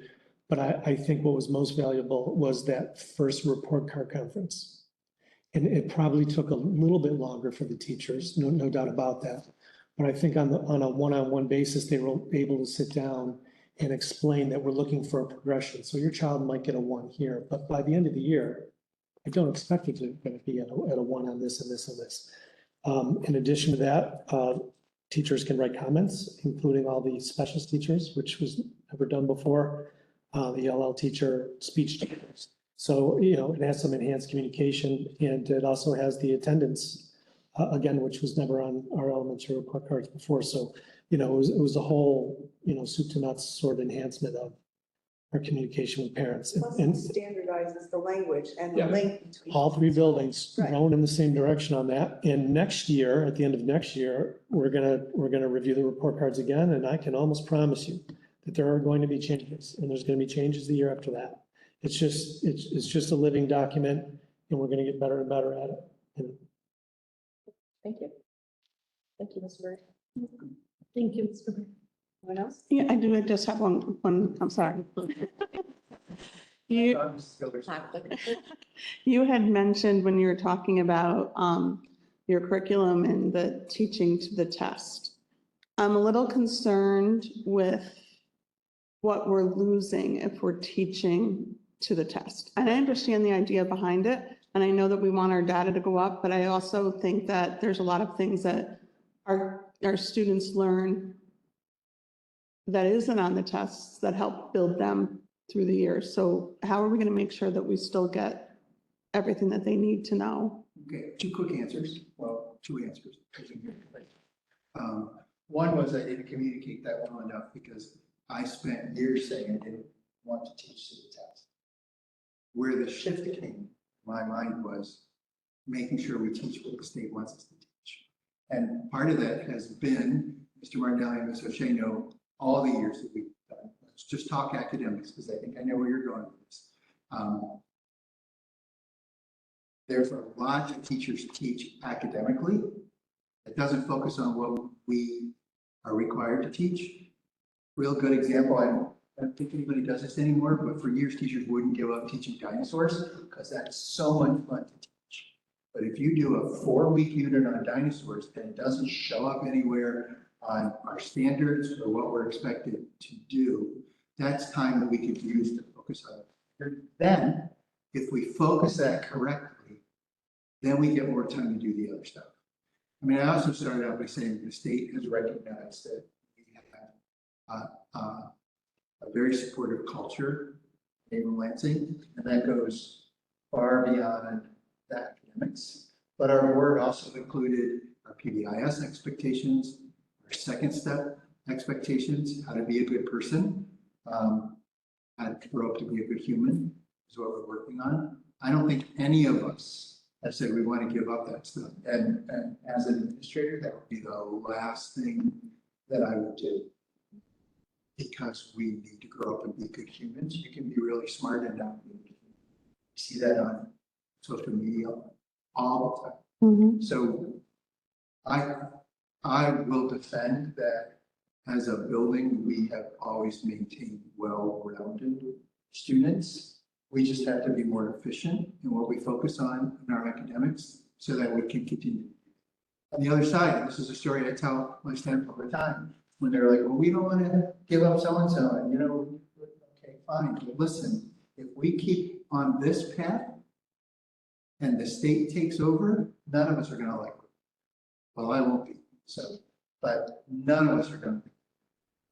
but I think what was most valuable was that first report card conference. And it probably took a little bit longer for the teachers, no doubt about that. But I think on a one-on-one basis, they were able to sit down and explain that we're looking for a progression. So your child might get a 1 here, but by the end of the year, I don't expect it to be at a 1 on this and this and this. In addition to that, teachers can write comments, including all the specialist teachers, which was never done before, the LL teacher, speech teachers. So, you know, it has some enhanced communication and it also has the attendance, again, which was never on our elementary report cards before. So, you know, it was a whole, you know, soup to nuts sort of enhancement of our communication with parents. Plus And it standardizes the language and the Yeah. link between. all 3 buildings Right. going in the same direction on that. And next year, at the end of next year, we're gonna review the report cards again, and I can almost promise you that there are going to be changes, and there's gonna be changes the year after that. It's just a living document, and we're gonna get better and better at it. And Thank you. Thank you, Mr. Bird. Thank you, Mr. Bird. Anyone else? Yeah, I do just have one, I'm sorry. You had mentioned when you were talking about your curriculum and the teaching to the test. I'm a little concerned with what we're losing if we're teaching to the test. And I understand the idea behind it, And I know that we want our data to go up, but I also think that there's a lot of things that our students learn that isn't on the tests that help build them through the years. So how are we going to make sure that we still get everything that they need to know? Okay, two quick answers. Well, two answers. One was I didn't communicate that well enough because I spent years saying I didn't want to teach to the test. Where the shift came in my mind was making sure we teach what the state wants us to teach. And part of that has been, Mr. Martinelli and Ms. O'Shea know all the years that we've done. Let's just talk academics because I think I know where you're going with this. There's a lot of teachers teach academically. It doesn't focus on what we are required to teach. Real good example, I don't think anybody does this anymore, but for years teachers wouldn't give up teaching dinosaurs because that's so much fun to teach. But if you do a 4-week unit on dinosaurs and it doesn't show up anywhere on our standards or what we're expected to do, that's time that we could use to focus on it. Then, if we focus that correctly, then we get more time to do the other stuff. I mean, I also started out by saying the state has recognized that we have a very supportive culture in Lansing, and that goes far beyond the academics. But our board also included our PBIS expectations, our second step expectations, how to be a good person, how to grow up to be a good human is what we're working on. I don't think any of us have said we want to give up that stuff. And as an administrator, that would be the last thing that I would do. Because we need to grow up and be good humans. You can be really smart and not be. You see that on social media all the time. Mm-hmm. So I will defend that as a building, we have always maintained well-rounded students. We just have to be more efficient in what we focus on in our academics so that we can continue. On the other side, and this is a story I tell my staff all the time, when they're like, well, we don't want to give up so-and-so, and you know, okay, fine, but listen, if we keep on this path and the state takes over, none of us are going to like it. Well, I won't be, so, but none of us are going to be,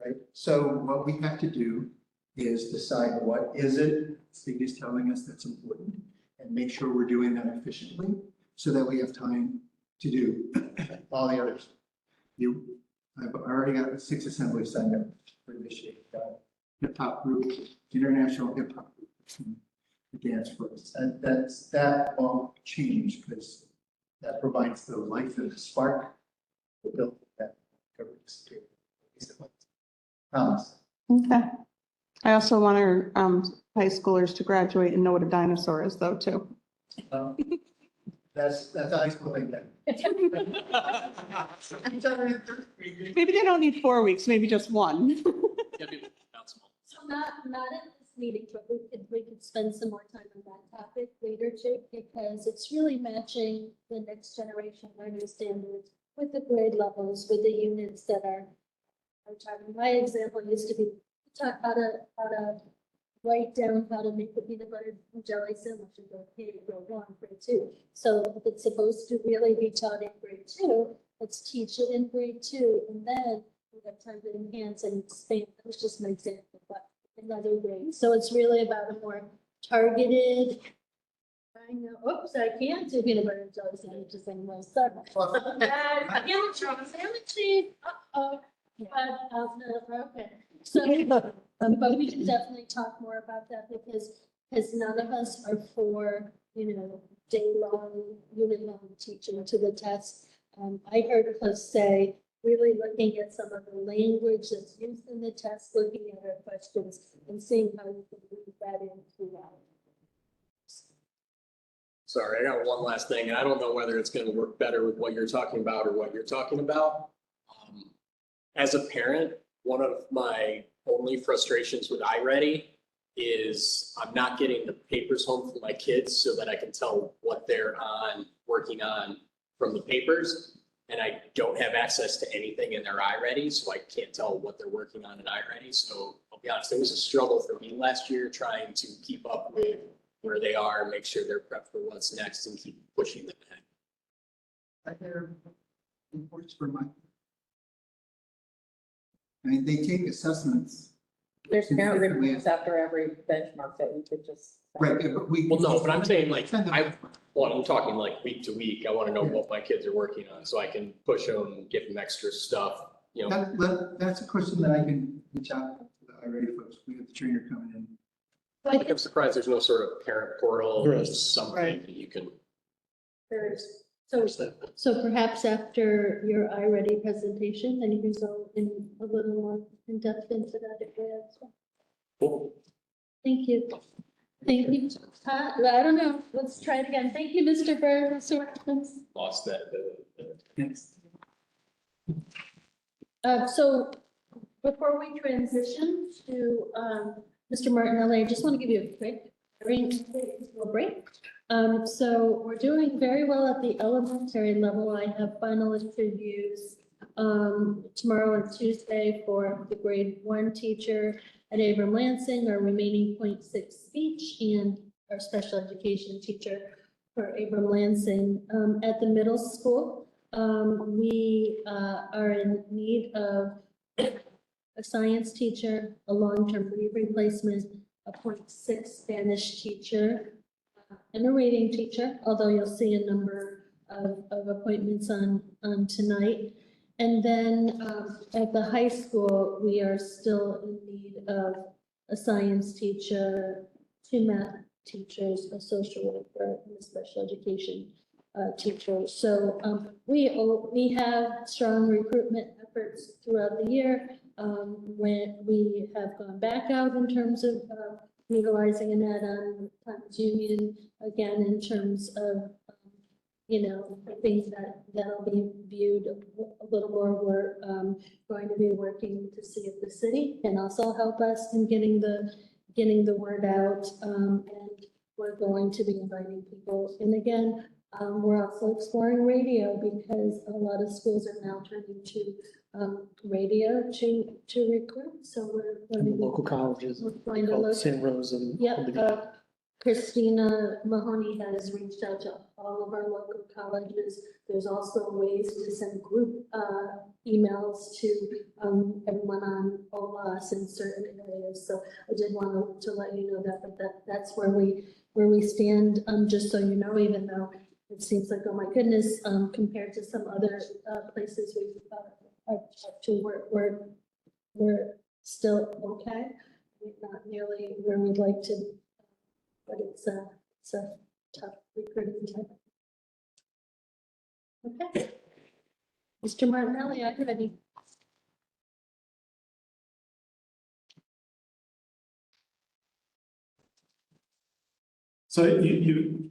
right? So what we have to do is decide what is it state is telling us that's important and make sure we're doing that efficiently so that we have time to do all the others. I've already got 6 assemblies signed up for this year. Hip hop group, international hip hop group, the dance for us. And that won't change because that provides the life and the spark to build that governance. Promise. Okay. I also want our high schoolers to graduate and know what a dinosaur is though, too. That's a high school thing then. Maybe they don't need 4 weeks, maybe just 1. So not at this meeting, but we could spend some more time on that topic later, Jake, because it's really matching the next generation learning standards with the grade levels, with the units that are targeted. My example used to be taught how to write down how to make the peanut butter and jelly sandwich in grade 1, grade 2. So if it's supposed to really be taught in grade 2, let's teach it in grade 2, and then we have time to enhance and expand. That was just an example, but another grade. So it's really about a more targeted. I know. Oops, I can't do peanut butter and jelly sandwiches anymore. Sorry. I can't try sandwiches. Uh-oh. But okay. So, but we can definitely talk more about that because none of us are for, day-long, unit-long teaching to the test. I heard Cliff say, really looking at some of the language that's used in the test, looking at our questions and seeing how we can weave that in throughout. Sorry, I got one last thing, and I don't know whether it's going to work better with what you're talking about or what you're talking about. As a parent, one of my only frustrations with iReady is I'm not getting the papers home for my kids so that I can tell what they're working on from the papers. And I don't have access to anything in their iReady, so I can't tell what they're working on in iReady. So I'll be honest, it was a struggle for me last year trying to keep up with where they are, make sure they're prepped for what's next and keep pushing them ahead. Are there reports for my? I mean, they take assessments. There's parent Different ways. reports after every benchmark that we could just. Right, yeah, but we. Well, no, but I'm saying like, Send them. I'm talking like week to week. I want to know what my kids are working on so I can push them, give them extra stuff, you know. That's a question that I can reach out to the iReady folks. We have the trainer coming in. Like, I'm surprised there's no sort of parent portal There or is. something that you can. So perhaps after your iReady presentation, then you can go in a little more in depth into that area as well. Cool. Thank you. Thank you. I don't know. Let's try it again. Thank you, Mr. Burr. Mr. Watkins. Lost that. So before we transition to Mr. Martinelli, I just want to give you a quick break. So we're doing very well at the elementary level. I have final interviews tomorrow and Tuesday for the grade 1 teacher at Abram Lansing, our remaining .6 speech, and our special education teacher for Abram Lansing. At the middle school, we are in need of a science teacher, a long-term leave replacement, a .6 Spanish teacher, and a reading teacher, although you'll see a number of appointments on tonight. And then at the high school, we are still in need of a science teacher, 2 math teachers, a social worker, and a special education teacher. So we have strong recruitment efforts throughout the year. When we have gone back out in terms of utilizing an add-on Times Union, again, in terms of, I think that'll be viewed a little more. We're going to be working to see if the city can also help us in getting the word out. And we're going to be inviting people. And again, we're also exploring radio because a lot of schools are now turning to radio to recruit. So we're going And the to be local colleges, going to look. St. Rose and. Yep, Christina Mahoney has reached out to all of our local colleges. There's also ways to send group emails to everyone on OLAS in certain areas. So I did want to let you know that, but that's where we stand, just so you know, even though it seems like, oh my goodness, compared to some other places we've we're still okay. We're not nearly where we'd like to, but it's a tough recruiting time. Okay. Mr. Martinelli, I'm ready. So you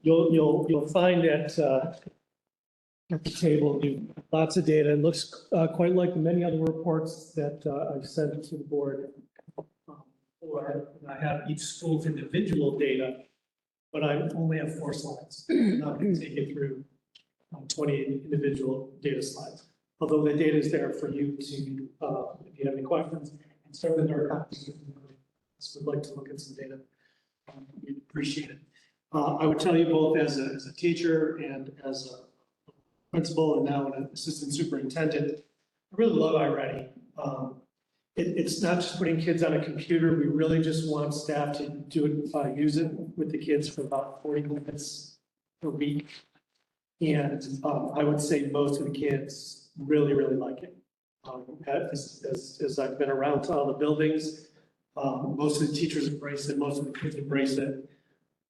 you'll find at the table, lots of data. It looks quite like many other reports that I've sent to the board. Or I have each school's individual data, but I only have 4 slides. I'm not going to take you through 20 individual data slides. Although the data is there for you to, if you have any questions, and certainly there are copies. Would like to look at some data. We'd appreciate it. I would tell you both as a teacher and as a principal and now an assistant superintendent, I really love iReady. It's not just putting kids on a computer. We really just want staff to do it, use it with the kids for about 40 minutes per week. And I would say most of the kids really, really like it. As I've been around to all the buildings, most of the teachers embrace it, most of the kids embrace it.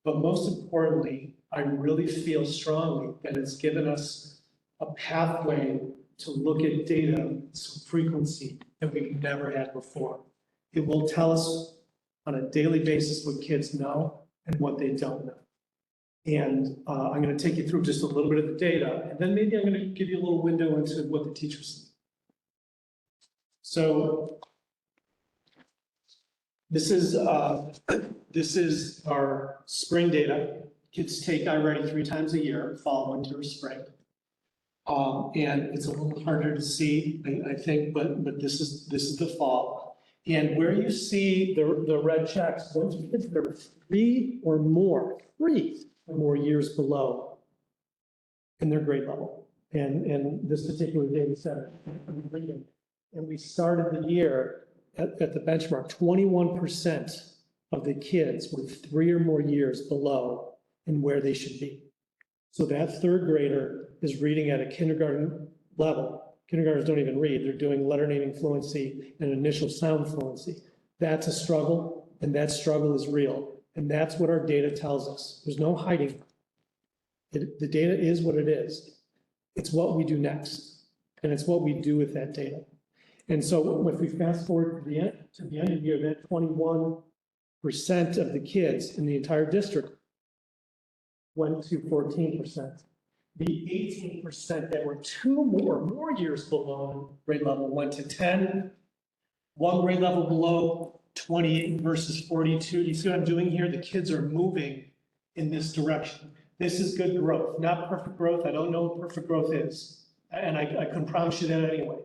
But most importantly, I really feel strongly that it's given us a pathway to look at data, some frequency that we've never had before. It will tell us on a daily basis what kids know and what they don't know. And I'm going to take you through just a little bit of the data, and then maybe I'm going to give you a little window into what the teachers see. So this is our spring data. Kids take iReady 3 times a year, fall, winter, spring. And it's a little harder to see, I think, but this is the fall. And where you see the red checks, those kids that are 3 or more years below in their grade level. And this particular data set, and we started the year at the benchmark, 21% of the kids were 3 or more years below and where they should be. So that third grader is reading at a kindergarten level. Kindergartners don't even read. They're doing letter naming fluency and initial sound fluency. That's a struggle, and that struggle is real. And that's what our data tells us. There's no hiding. The data is what it is. It's what we do next, and it's what we do with that data. And so if we fast forward to the end of the year, that 21% of the kids in the entire district went to 14%. The 18% that were 2 or more years below grade level went to 10. 1 grade level below, 28 versus 42. You see what I'm doing here? The kids are moving in this direction. This is good growth, not perfect growth. I don't know what perfect growth is, and I can promise you that anyway.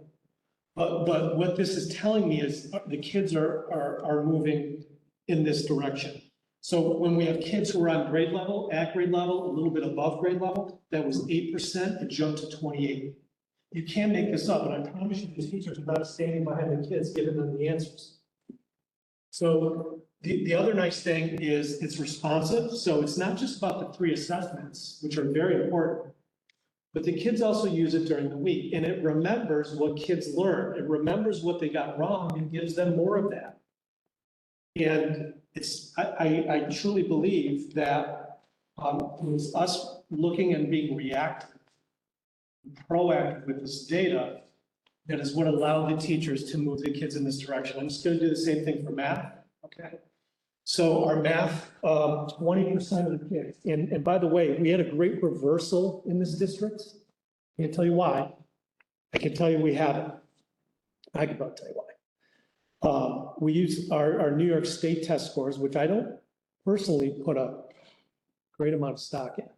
But what this is telling me is the kids are moving in this direction. So when we have kids who are on grade level, at grade level, a little bit above grade level, that was 8%, it jumped to 28. You can't make this up, and I promise you the teachers are not standing behind the kids giving them the answers. So the other nice thing is it's responsive. So it's not just about the 3 assessments, which are very important, but the kids also use it during the week, and it remembers what kids learn. It remembers what they got wrong and gives them more of that. And I truly believe that it was us looking and being reactive, proactive with this data that is what allowed the teachers to move the kids in this direction. I'm just going to do the same thing for math, okay? So our math, 20% of the kids, and by the way, we had a great reversal in this district. I can't tell you why. I can tell you we haven't. I can about tell you why. We use our New York State test scores, which I don't personally put a great amount of stock in.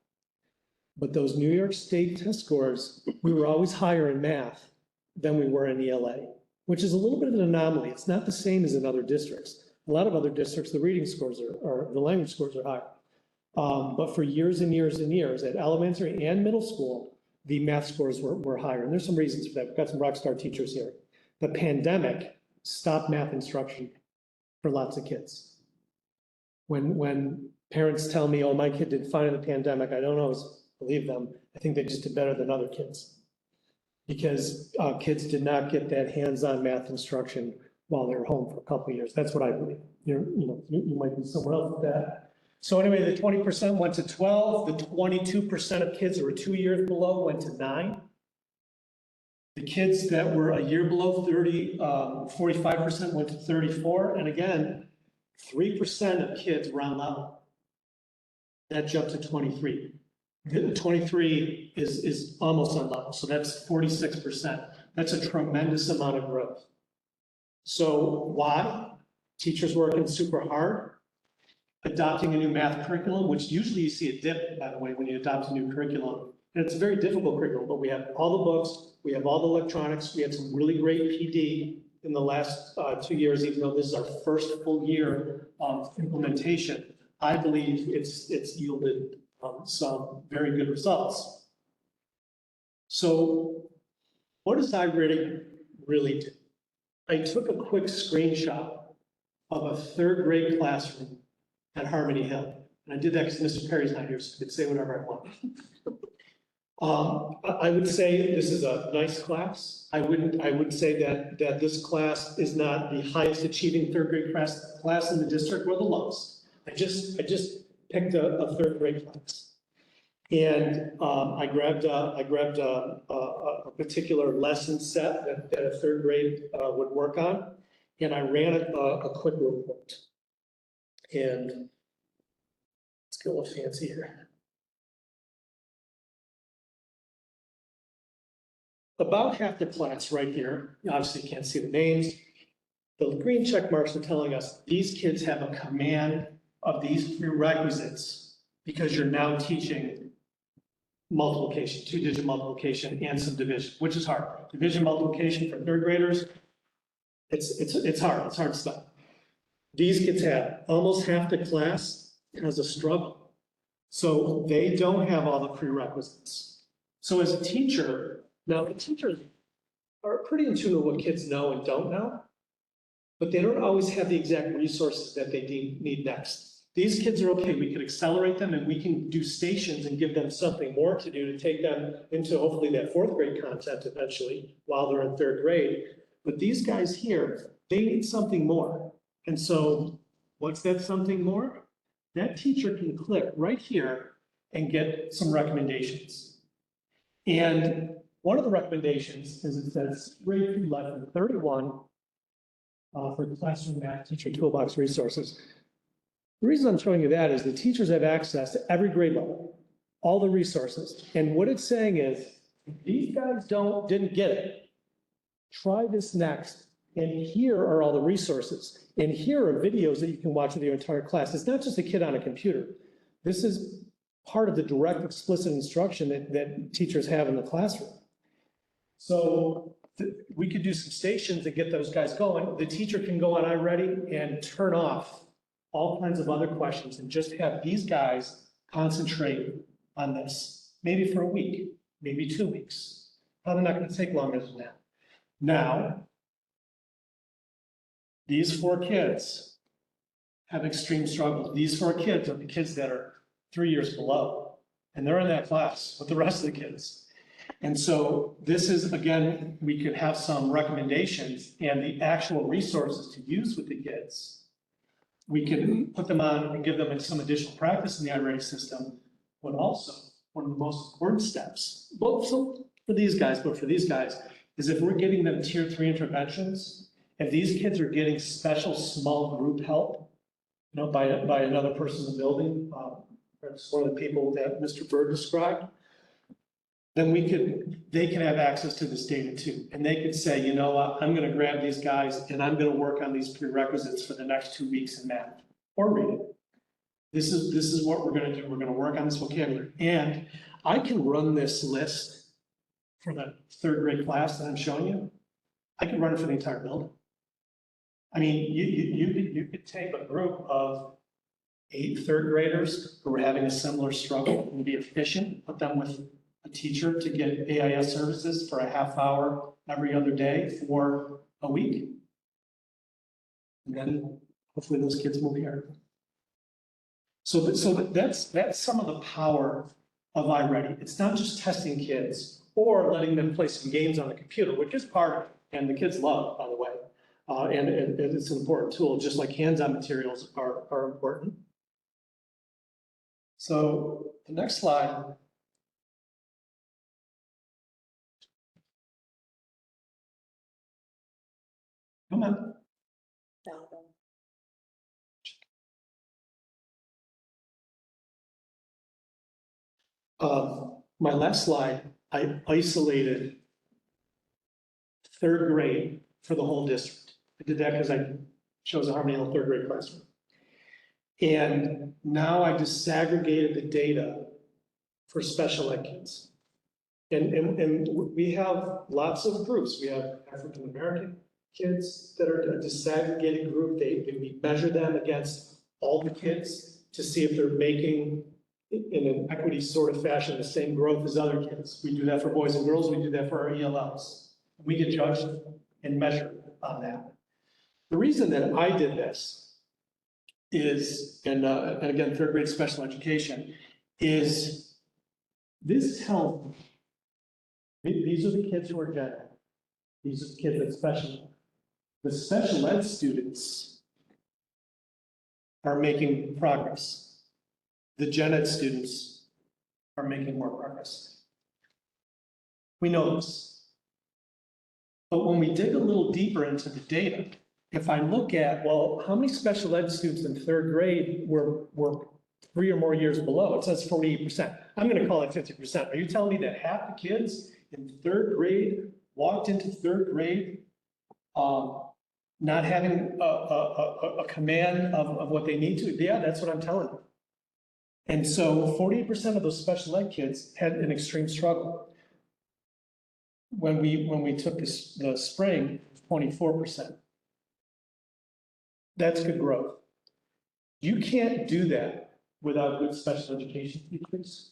But those New York State test scores, we were always higher in math than we were in ELA, which is a little bit of an anomaly. It's not the same as in other districts. A lot of other districts, the reading scores or the language scores are higher. But for years and years and years, at elementary and middle school, the math scores were higher. And there's some reasons for that. We've got some rock star teachers here. The pandemic stopped math instruction for lots of kids. When parents tell me, oh, my kid did fine in the pandemic, I don't always believe them. I think they just did better than other kids. Because kids did not get that hands-on math instruction while they were home for a couple of years. That's what I believe. You might be somewhere else with that. So anyway, the 20% went to 12. The 22% of kids who were 2 years below went to 9. The kids that were a year below 30, 45% went to 34. And again, 3% of kids were on level. That jumped to 23. The 23 is almost on level, so that's 46%. That's a tremendous amount of growth. So why? Teachers working super hard, adopting a new math curriculum, which usually you see a dip, by the way, when you adopt a new curriculum. And it's a very difficult curriculum, but we have all the books, we have all the electronics, we had some really great PD in the last 2 years, even though this is our first full year of implementation. I believe it's yielded some very good results. So what does iReady really do? I took a quick screenshot of a 3rd grade classroom at Harmony Hill. And I did that because Mr. Perry's not here, so I could say whatever I want. I would say this is a nice class. I would say that this class is not the highest achieving 3rd grade class in the district or the lowest. I just picked a 3rd grade class. And I grabbed a particular lesson set that a 3rd grade would work on, and I ran a quick report. And let's get a little fancy here. About half the class right here, you obviously can't see the names. The green check marks are telling us these kids have a command of these prerequisites because you're now teaching multiplication, 2-digit multiplication and some division, which is hard. Division multiplication for third graders, it's hard stuff. These kids have, almost half the class has a struggle. So they don't have all the prerequisites. So as a teacher, now the teachers are pretty in tune with what kids know and don't know, but they don't always have the exact resources that they need next. These kids are okay, we can accelerate them and we can do stations and give them something more to do to take them into hopefully that 4th grade content eventually while they're in 3rd grade. But these guys here, they need something more. And so what's that something more? That teacher can click right here and get some recommendations. And one of the recommendations is it says grade 2 lesson 31 for classroom math teacher toolbox resources. The reason I'm showing you that is the teachers have access to every grade level, all the resources. And what it's saying is, if these guys didn't get it, try this next. And here are all the resources. And here are videos that you can watch with your entire class. It's not just a kid on a computer. This is part of the direct explicit instruction that teachers have in the classroom. So we could do some stations and get those guys going. The teacher can go on iReady and turn off all kinds of other questions and just have these guys concentrate on this, maybe for a week, maybe 2 weeks. Probably not going to take longer than that. Now, these 4 kids have extreme struggles. These 4 kids are the kids that are 3 years below, and they're in that class with the rest of the kids. And so this is, again, we could have some recommendations and the actual resources to use with the kids. We can put them on and give them some additional practice in the iReady system, but also one of the most important steps, both for these guys, is if we're getting them tier 3 interventions, if these kids are getting special small group help, by another person in the building, that's one of the people that Mr. Bird described, then they can have access to this data too. And they could say, you know what, I'm gonna grab these guys and I'm gonna work on these prerequisites for the next 2 weeks in math or reading. This is what we're gonna do. We're gonna work on this vocabulary. And I can run this list for the 3rd grade class that I'm showing you. I can run it for the entire building. I mean, you could take a group of 8 3rd graders who are having a similar struggle and be efficient, put them with a teacher to get AIS services for a half hour every other day for a week. And then hopefully those kids move here. So that's some of the power of iReady. It's not just testing kids or letting them play some games on the computer, which is part of it, and the kids love, by the way. And it's an important tool, just like hands-on materials are important. So the next slide. Come on. My last slide, I isolated 3rd grade for the whole district. I did that because I chose a Harmony Hill 3rd grade classroom. And now I disaggregated the data for special ed kids. And we have lots of groups. We have African American kids that are a disaggregated group. We measure them against all the kids to see if they're making, in an equity sort of fashion, the same growth as other kids. We do that for boys and girls. We do that for our ELLs. We get judged and measured on that. The reason that I did this is, and again, 3rd grade special education, is this tells me, these are the kids who are gen ed. These are the kids that special ed. The special ed students are making progress. The gen ed students are making more progress. We know this. But when we dig a little deeper into the data, if I look at, well, how many special ed students in 3rd grade were 3 or more years below? It says 48%. I'm going to call it 50%. Are you telling me that half the kids in 3rd grade walked into 3rd grade not having a command of what they need to? Yeah, that's what I'm telling you. And so 48% of those special ed kids had an extreme struggle. When we took the spring, 24%. That's good growth. You can't do that without good special education teachers.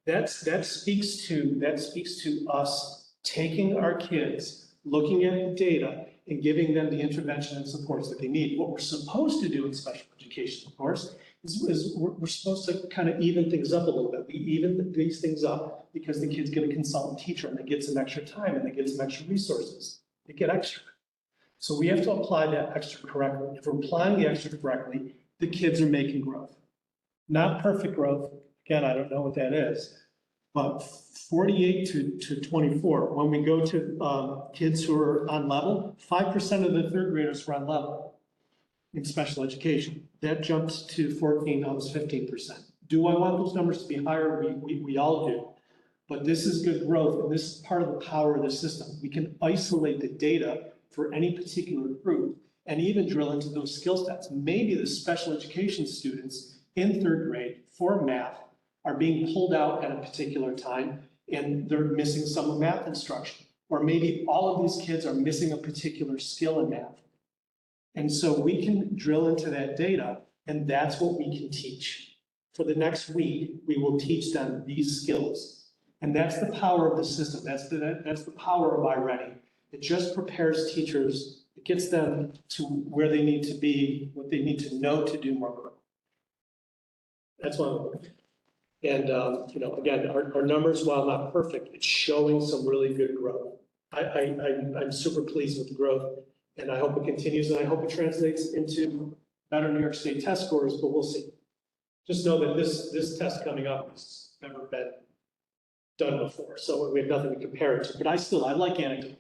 That speaks to us taking our kids, looking at the data, and giving them the intervention and supports that they need. What we're supposed to do in special education, of course, is we're supposed to kind of even things up a little bit. We even these things up because the kids get a consultant teacher and they get some extra time and they get some extra resources. They get extra. So we have to apply that extra correctly. If we're applying the extra correctly, the kids are making growth. Not perfect growth. Again, I don't know what that is, but 48 to 24. When we go to kids who are on level, 5% of the third graders were on level in special education. That jumped to 14, almost 15%. Do I want those numbers to be higher? We all do. But this is good growth, and this is part of the power of the system. We can isolate the data for any particular group and even drill into those skill sets. Maybe the special education students in third grade for math are being pulled out at a particular time and they're missing some math instruction. Or maybe all of these kids are missing a particular skill in math. And so we can drill into that data, and that's what we can teach. For the next week, we will teach them these skills. And that's the power of the system. That's the power of iReady. It just prepares teachers, it gets them to where they need to be, what they need to know to do more growth. That's one of them. And, again, our numbers, while not perfect, it's showing some really good growth. I'm super pleased with the growth, and I hope it continues, and I hope it translates into better New York State test scores, but we'll see. Just know that this test coming up has never been done before, so we have nothing to compare it to. But I like anecdote.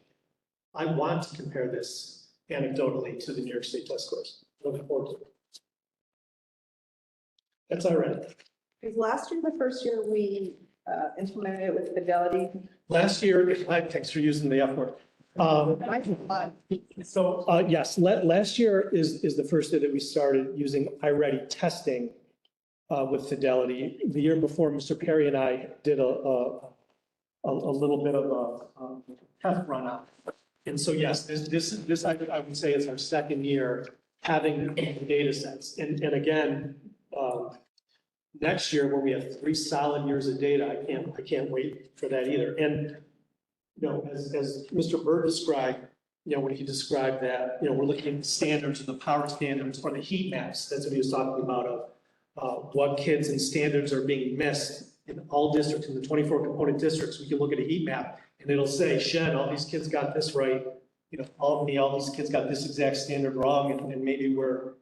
I want to compare this anecdotally to the New York State test scores. Looking forward to it. That's all right. Is last year the first year we implemented it with Fidelity? Last year, thanks for using the F word. Yes, last year is the first year that we started using iReady testing with Fidelity. The year before, Mr. Perry and I did a little bit of a test run out. And so, yes, this I would say is our second year having data sets. And again, next year when we have 3 solid years of data, I can't wait for that either. And, as Mr. Bird described, when he described that, we're looking at the standards or the power standards or the heat maps, that's what he was talking about of what kids and standards are being missed in all districts, in the 24 component districts. We can look at a heat map and it'll say, Shen, all these kids got this right. All these kids got this exact standard wrong, and maybe we're,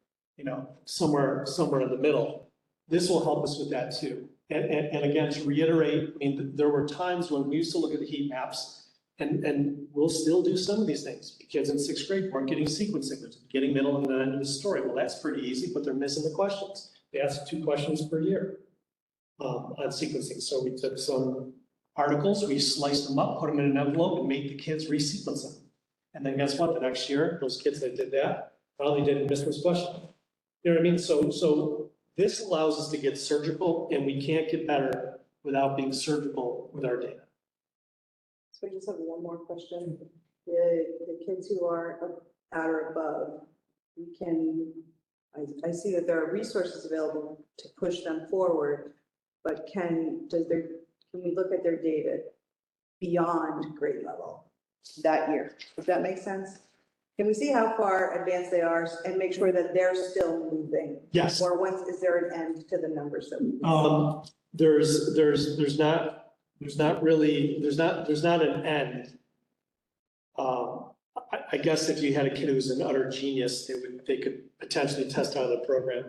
somewhere in the middle. This will help us with that too. And again, to reiterate, there were times when we used to look at the heat maps, and we'll still do some of these things. Kids in 6th grade weren't getting sequencing, they're getting middle and the end of the story. Well, that's pretty easy, but they're missing the questions. They ask 2 questions per year on sequencing. So we took some articles, we sliced them up, put them in an envelope, and made the kids resequence them. And then guess what? The next year, those kids that did that probably didn't miss this question. You know what I mean? So this allows us to get surgical, and we can't get better without being surgical with our data. So I just have one more question. The kids who are at or above, I see that there are resources available to push them forward, but can we look at their data beyond grade level that year? Does that make sense? Can we see how far advanced they are and make sure that they're still moving? Yes. Or is there an end to the numbers that we? There's not an end. I guess if you had a kid who's an utter genius, they could potentially test out of the program.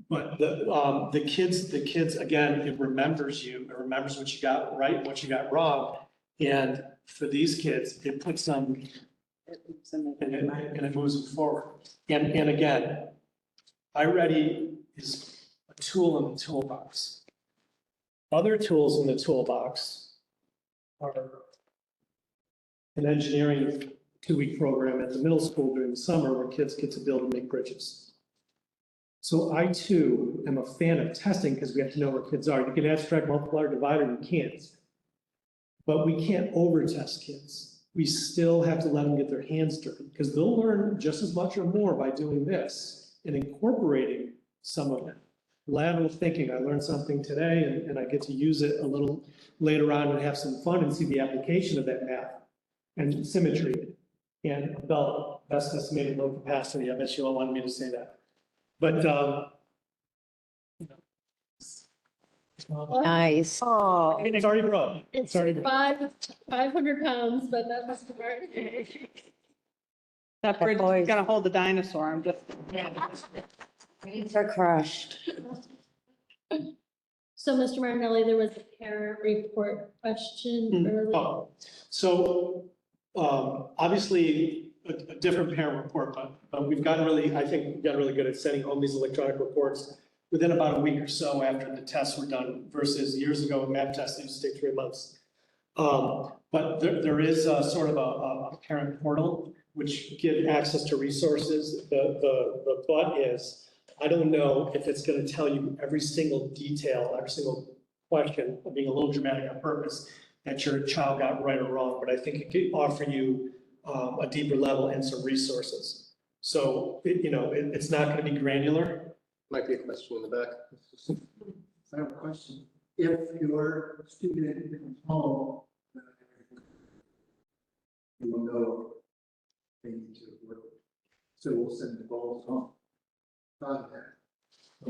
But the kids, again, it remembers you. It remembers what you got right and what you got wrong. And for these kids, it puts them and it moves them forward. And again, iReady is a tool in the toolbox. Other tools in the toolbox are an engineering 2-week program at the middle school during the summer where kids get to build and make bridges. So I too am a fan of testing because we have to know where kids are. You can abstract, multiplier, divider, you can't. But we can't over-test kids. We still have to let them get their hands dirty because they'll learn just as much or more by doing this and incorporating some of it. Lateral thinking, I learned something today and I get to use it a little later on and have some fun and see the application of that math and symmetry and about best estimated load capacity. I bet you all wanted me to say that. But, Nice. Oh. it's already broke. It's Sorry, bro. 500 pounds, but that must be hard. That bridge boys. is gonna hold the dinosaur, I'm just. Dreams are crushed. So, Mr. Martinelli, there was a parent report question earlier. Oh, so, obviously, a different parent report, but we've gotten really, I think we've gotten really good at sending home these electronic reports within about a week or so after the tests were done versus years ago, a map test used to take 3 months. But there is a sort of a parent portal which give access to resources. The but is, I don't know if it's gonna tell you every single detail, every single question, I'm being a little dramatic on purpose, that your child got right or wrong, but I think it could offer you a deeper level and some resources. So, it's not gonna be granular. Might be a question in the back. I have a question. If your student comes home, you will know they need to work. So we'll send the goals home. Thought of that.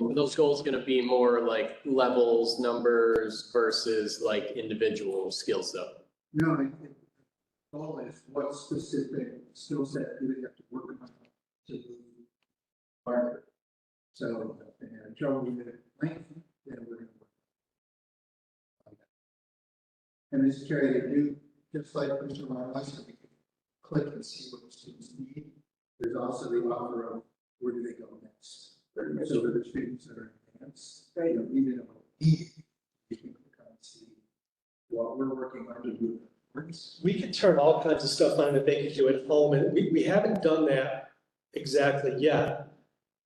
Are those goals gonna be more like levels, numbers versus like individual skills though? No, the goal is what specific skill set do they have to work on to move farther. So if they have trouble with length, then we're going to work on that. And Mr. Chair, they do, just like Mr. Marlison, we can click and see what the students need. There's also the offer of where do they go next. So for the students that are advanced, even though we can click on and see what we're working on to do. We could turn all kinds of stuff on that they could do at home, and we haven't done that exactly yet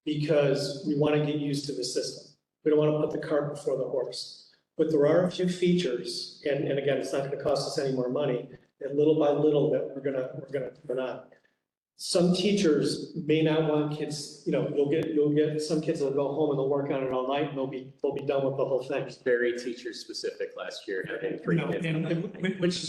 because we want to get used to the system. We don't want to put the cart before the horse. But there are a few features, and again, it's not going to cost us any more money, and little by little that we're gonna put on. Some teachers may not want kids, you'll get some kids that'll go home and they'll work on it all night and they'll be done with the whole thing. Very teacher specific last year. Which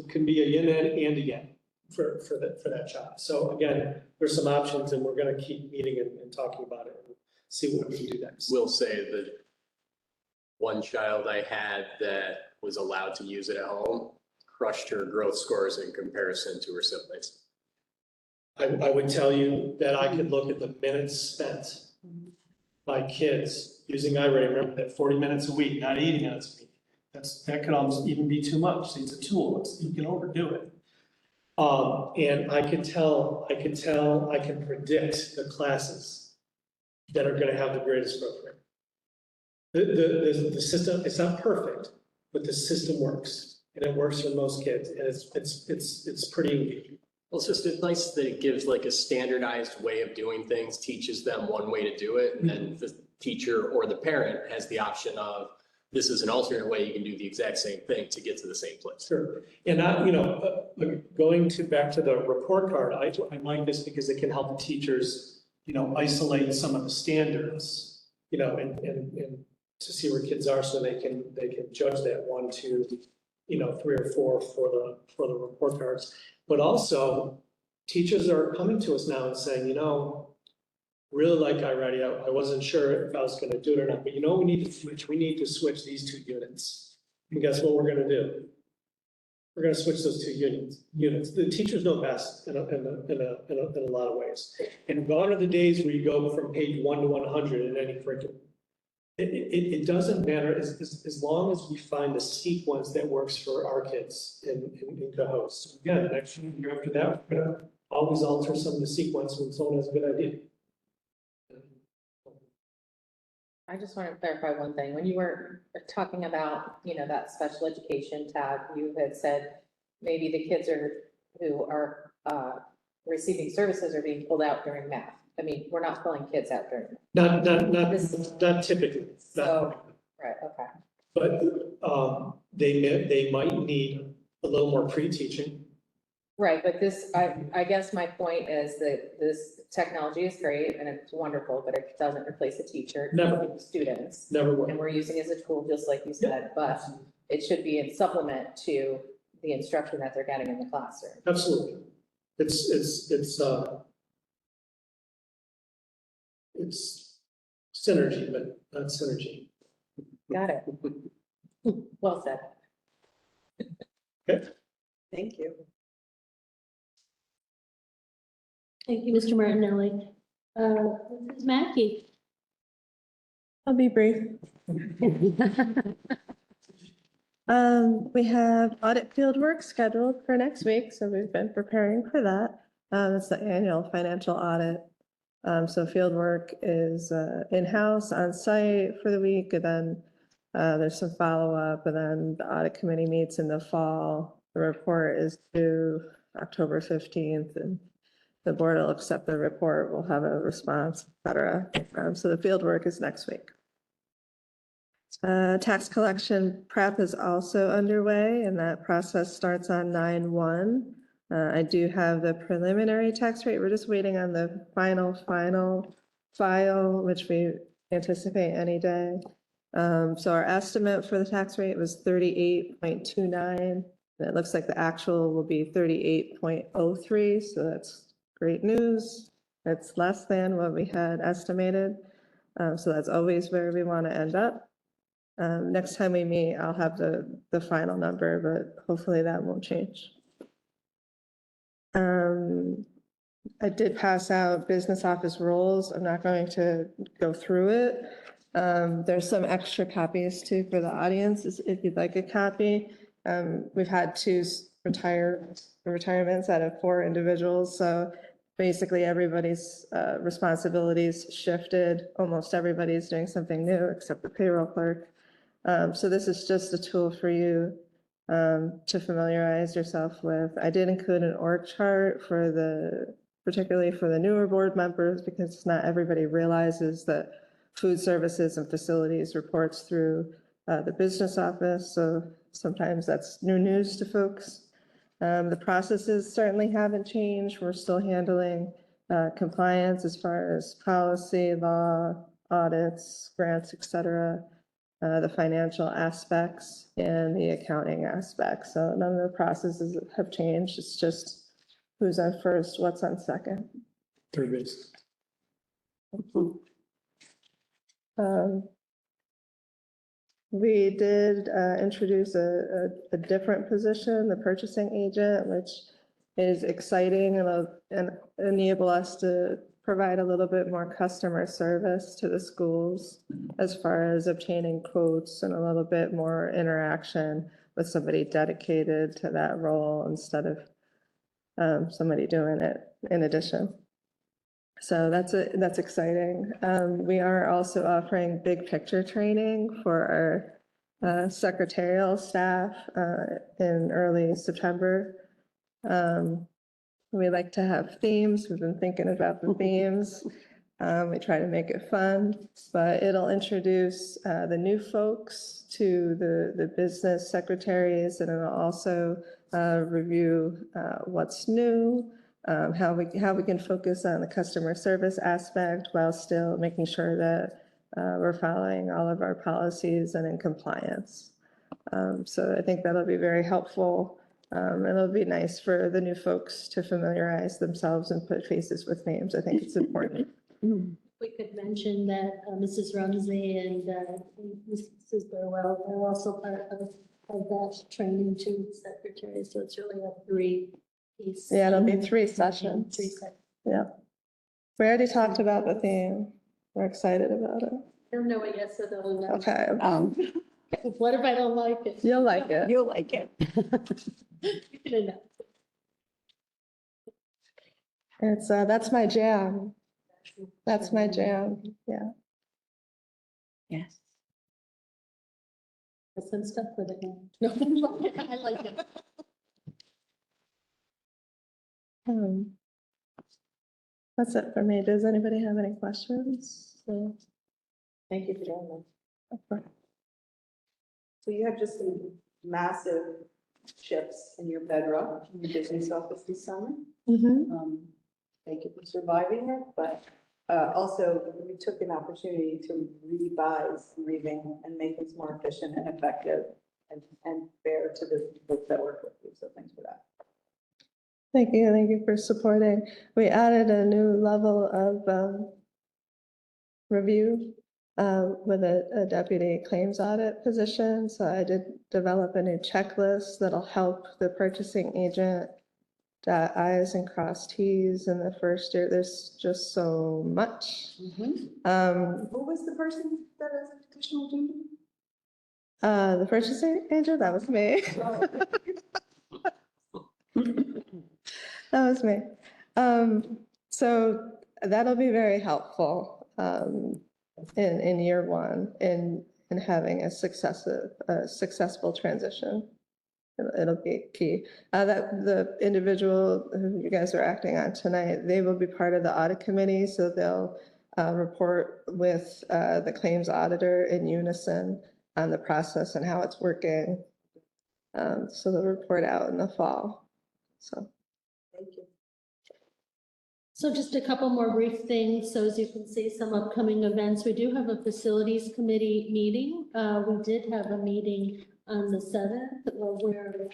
can be a yin and a yang for that child. So again, there's some options and we're gonna keep meeting and talking about it and see what we can do next. Will say that one child I had that was allowed to use it at home crushed her growth scores in comparison to her siblings. I would tell you that I could look at the minutes spent by kids using iReady. Remember that 40 minutes a week, not 80 minutes a week. That could almost even be too much. See, it's a tool. You can overdo it. And I can predict the classes that are going to have the greatest growth rate. The system, it's not perfect, but the system works, and it works for most kids, and it's pretty engaging. Well, it's nice that it gives like a standardized way of doing things, teaches them one way to do it, and then the teacher or the parent has the option of, this is an alternate way you can do the exact same thing to get to the same place. Sure. And going back to the report card, I like this because it can help the teachers, isolate some of the standards, and to see where kids are so they can judge that 1, 2, 3 or 4 for the report cards. But also, teachers are coming to us now and saying, really like iReady, I wasn't sure if I was going to do it or not, but we need to switch. We need to switch these 2 units. And guess what we're going to do? We're going to switch those 2 units. The teachers know best in a lot of ways. And gone are the days where you go from page 1 to 100 in any curriculum. It doesn't matter as long as we find the sequence that works for our kids in Cohoes. So again, next year after that, we're gonna always alter some of the sequence when someone has a good idea. I just want to clarify one thing. When you were talking about, that special education tab, you had said maybe the kids who are receiving services are being pulled out during math. I mean, we're not pulling kids out during, Not typically, so, right, okay. but, they might need a little more pre-teaching. Right, but this, I guess my point is that this technology is great and it's wonderful, but it doesn't replace a teacher. Never. Students, Never will. and we're using it as a tool, just like you said, but it should be in supplement to the instruction that they're getting in the classroom. Absolutely. It's synergy, but not synergy. Got it. Well said. Thank you. Thank you, Mr. Martinelli. Mrs. Mackey. I'll be brief. We have audit field work scheduled for next week, so we've been preparing for that. It's the annual financial audit. So field work is in-house on site for the week, and then there's some follow-up, and then the audit committee meets in the fall. The report is due October 15th, and the board will accept the report. We'll have a response, et cetera. So the field work is next week. Tax collection prep is also underway, and that process starts on 9/1. I do have the preliminary tax rate. We're just waiting on the final file, which we anticipate any day. So our estimate for the tax rate was 38.29. And it looks like the actual will be 38.03, so that's great news. That's less than what we had estimated. So that's always where we want to end up. Next time we meet, I'll have the final number, but hopefully that won't change. I did pass out business office rules. I'm not going to go through it. There's some extra copies too for the audience if you'd like a copy. We've had two retirements out of 4 individuals, so basically everybody's responsibilities shifted. Almost everybody's doing something new except the payroll clerk. So this is just a tool for you to familiarize yourself with. I did include an org chart particularly for the newer board members, because not everybody realizes that food services and facilities reports through the business office. So sometimes that's new news to folks. The processes certainly haven't changed. We're still handling compliance as far as policy, law, audits, grants, et cetera. The financial aspects and the accounting aspects. So none of the processes have changed. It's just who's on first, what's on second. Third base. We did introduce a different position, the purchasing agent, which is exciting and enable us to provide a little bit more customer service to the schools as far as obtaining quotes and a little bit more interaction with somebody dedicated to that role instead of somebody doing it in addition. So that's exciting. We are also offering big picture training for our secretarial staff in early September. We like to have themes. We've been thinking about the themes. We try to make it fun, but it'll introduce the new folks to the business secretaries, and it'll also review what's new, how we can focus on the customer service aspect while still making sure that we're following all of our policies and in compliance. So I think that'll be very helpful. And it'll be nice for the new folks to familiarize themselves and put faces with names. I think it's important. We could mention that Mrs. Rumsey and Mrs. Burwell are also part of that training to secretaries, so it's really a 3-piece. Yeah, it'll be 3 sessions. 3 sessions. Yeah. We already talked about the theme. We're excited about it. I don't know it yet, so they'll know. Okay, What if I don't like it? you'll like it. You'll like it. You can announce it. It's, that's my jam. That's my jam, yeah. Yes. Put some stuff with it now. No, I like it. That's it for me. Does anybody have any questions? So, Thank you for doing that. So you have just some massive shifts in your bedrock in your business office this summer. Thank you for surviving it, but also we took an opportunity to revise and revamp and make things more efficient and effective and fair to the folks that work with you. So thanks for that. Thank you for supporting. We added a new level of review with a deputy claims audit position. So I did develop a new checklist that'll help the purchasing agent dot I's and cross T's in the first year. There's just so much. Who was the person that has additional duty? The purchasing agent, that was me. That was me. So that'll be very helpful in year one in having a successful transition. It'll be key. That the individual who you guys are acting on tonight, they will be part of the audit committee, so they'll report with the claims auditor in unison on the process and how it's working. So they'll report out in the fall. So. Thank you. So just a couple more brief things. So as you can see, some upcoming events. We do have a facilities committee meeting. We did have a meeting on the 7th where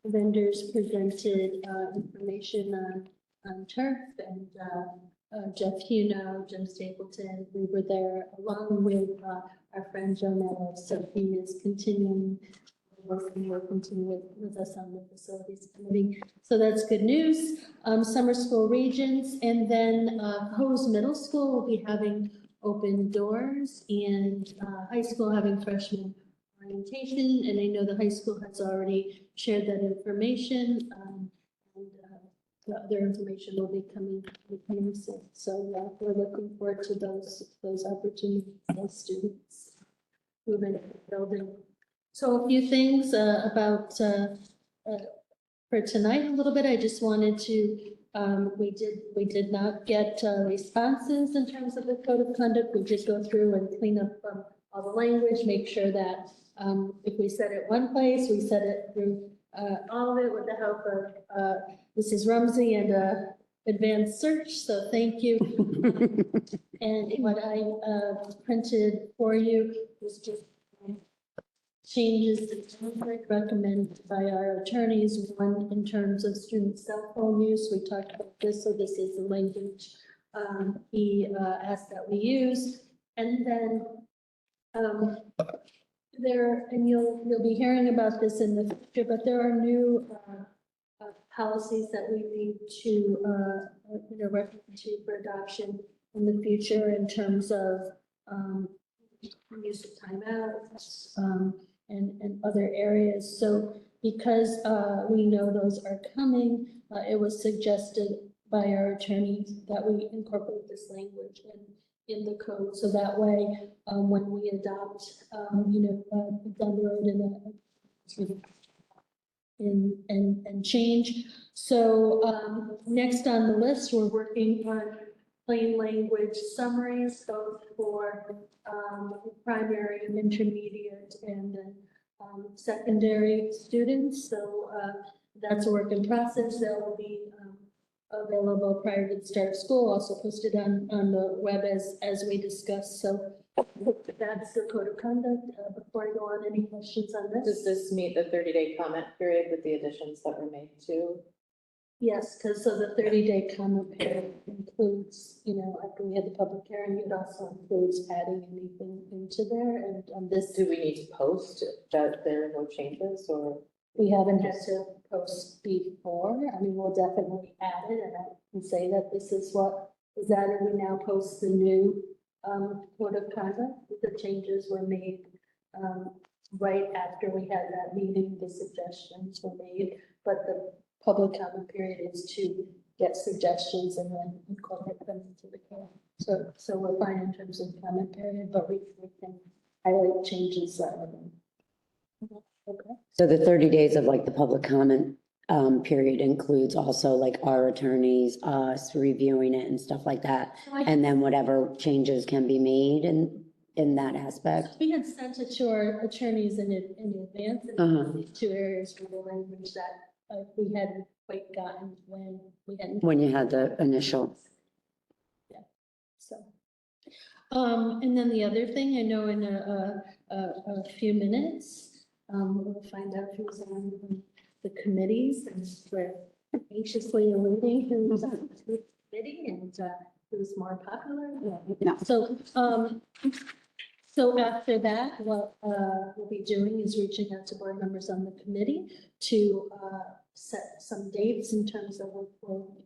vendors presented information on turf, and Jeff Huno, Jim Stapleton, we were there along with our friend Joe Mello. So he is continuing working with us on the facilities committee. So that's good news. Summer school regions, and then Cohoes Middle School will be having open doors, and high school having freshman orientation. And I know the high school has already shared that information, and the other information will be coming soon. So we're looking forward to those opportunities as students move into the building. So a few things about for tonight a little bit. I just wanted to, we did not get responses in terms of the code of conduct. We did go through and clean up all the language, make sure that if we said it one place, we said it through all of it with the help of Mrs. Rumsey and advanced search. So thank you. And what I printed for you was just changes that recommended by our attorneys. One, in terms of student cell phone use, we talked about this, so this is the language he asked that we use. And then and you'll be hearing about this in the future, but there are new policies that we need to recommend to for adoption in the future in terms of use of timeouts, and other areas. So because we know those are coming, it was suggested by our attorneys that we incorporate this language in the code. So that way, when we adopt, down the road and change. So next on the list, we're working on plain language summaries, both for primary and intermediate and then secondary students. So that's a work in process. That will be available prior to the start of school, also posted on the web as we discussed. So that's the code of conduct. Before I go on, any questions on this? Does this meet the 30-day comment period with the additions that were made too? Yes, because so the 30-day comment period includes, after we had the public hearing, it also includes adding anything into there. And on this, Do we need to post that there are no changes, or? we haven't had to post before. I mean, we'll definitely add it, and I can say that this is what is added. We now post the new code of conduct. The changes were made right after we had that meeting. The suggestions were made, but the public comment period is to get suggestions and then incorporate them into the code. So we're fine in terms of comment period, but we can highlight changes that are. Okay. So the 30 days of like the public comment period includes also like our attorneys, us reviewing it and stuff like that. And then whatever changes can be made in that aspect. We had sent it to our attorneys in advance, and these two areas were the language that we hadn't quite gotten when we hadn't. When you had the initial. Yeah, so. And then the other thing, I know in a few minutes, we'll find out who's on the committees, and we're anxiously awaiting who's on the committee and who's more popular. No. So after that, what we'll be doing is reaching out to board members on the committee to set some dates in terms of we'll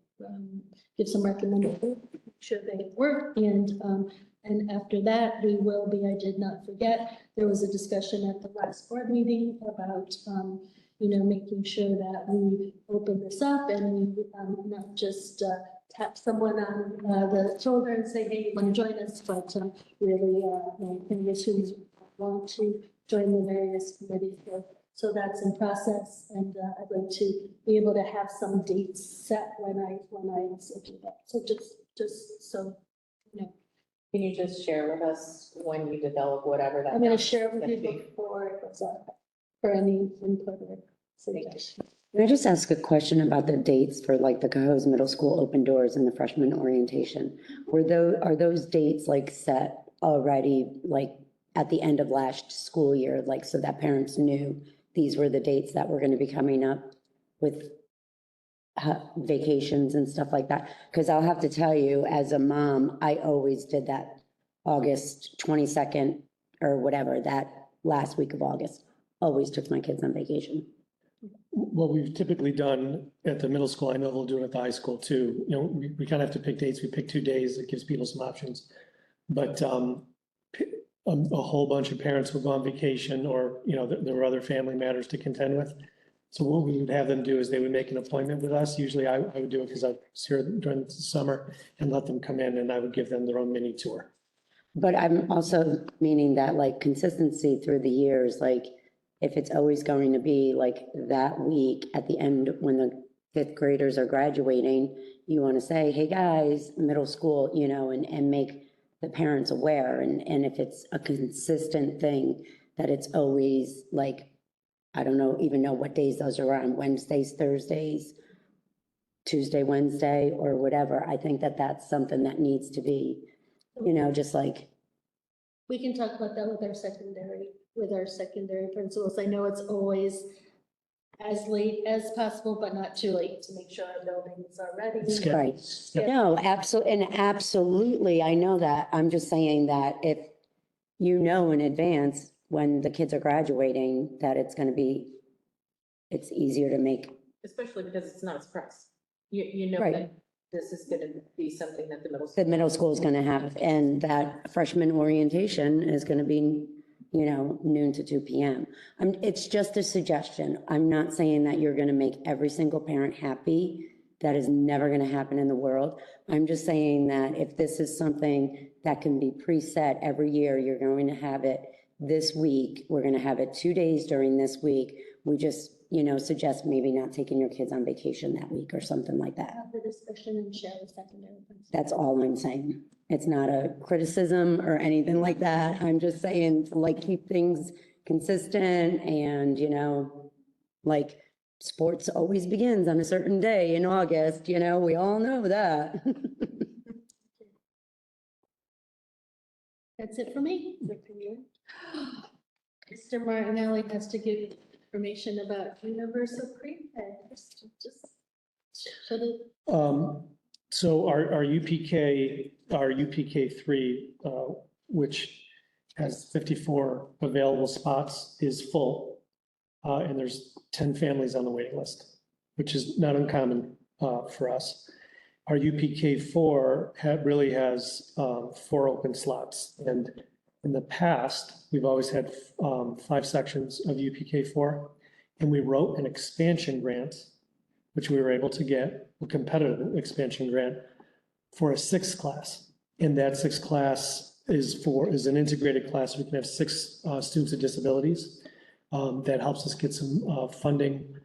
give some recommendations, make sure they work, and after that, we will be, I did not forget, there was a discussion at the last board meeting about, making sure that we open this up and we not just tap someone on the shoulder and say, hey, you want to join us, but really candidates who want to join the various committees. So that's in process, and I'd like to be able to have some dates set when I also do that. So just so, Can you just share with us when you develop whatever that? I'm going to share with gonna you be? before it goes up for any input or suggestion. Can I just ask a question about the dates for like the Cohoes Middle School open doors and the freshman orientation? Are those dates like set already, like at the end of last school year, like so that parents knew these were the dates that were going to be coming up with vacations and stuff like that? Because I'll have to tell you, as a mom, I always did that August 22nd or whatever, that last week of August, always took my kids on vacation. What we've typically done at the middle school, I know they'll do it at the high school too. We kind of have to pick dates. We pick 2 days. It gives people some options. But a whole bunch of parents would go on vacation, or, there were other family matters to contend with. So what we would have them do is they would make an appointment with us. Usually I would do it because I was here during the summer, and let them come in and I would give them their own mini tour. But I'm also meaning that like consistency through the years, like if it's always going to be like that week at the end when the 5th graders are graduating, you want to say, hey guys, middle school, and make the parents aware. And if it's a consistent thing, that it's always like, I don't even know what days those are on, Wednesdays, Thursdays, Tuesday, Wednesday, or whatever. I think that that's something that needs to be, just like. We can talk about that with our secondary principals. I know it's always as late as possible, but not too late, to make sure our buildings are ready. Right. No, absolutely. I know that. I'm just saying that if in advance when the kids are graduating, that it's easier to make. Especially because it's not a surprise. You know Right. that this is going to be something that the The middle school is going to have, and that freshman orientation is going to be, noon to 2 p.m. It's just a suggestion. I'm not saying that you're going to make every single parent happy. That is never going to happen in the world. I'm just saying that if this is something that can be preset every year, you're going to have it this week. We're going to have it 2 days during this week. We just, suggest maybe not taking your kids on vacation that week or something like that. Have the discussion and share with secondary principals. That's all I'm saying. It's not a criticism or anything like that. I'm just saying to like keep things consistent and, like sports always begins on a certain day in August, we all know that. That's it for me. Mr. Martinelli has to give you information about universal pre-K. Just should it. So our UPK 3, which has 54 available spots, is full. And there's 10 families on the waiting list, which is not uncommon for us. Our UPK 4 really has 4 open slots. And in the past, we've always had 5 sections of UPK 4. And we wrote an expansion grant, which we were able to get, a competitive expansion grant for a 6th class. And that 6th class is an integrated class. We can have 6 students with disabilities. That helps us get some funding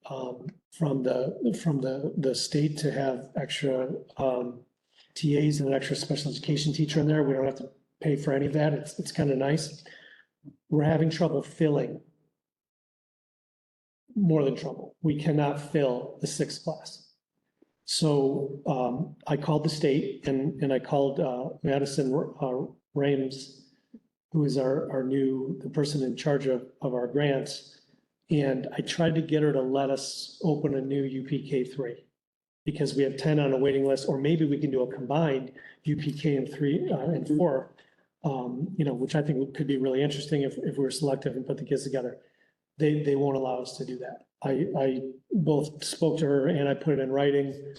from the state to have extra TAs and an extra special education teacher in there. We don't have to pay for any of that. It's kind of nice. We're having trouble filling. More than trouble. We cannot fill the sixth class. So I called the state and I called Madison Rames, who is the person in charge of our grants. And I tried to get her to let us open a new UPK3 because we have 10 on a waiting list, or maybe we can do a combined UPK and 3 and 4, which I think could be really interesting if we're selective and put the kids together. They won't allow us to do that. I both spoke to her and I put it in writing,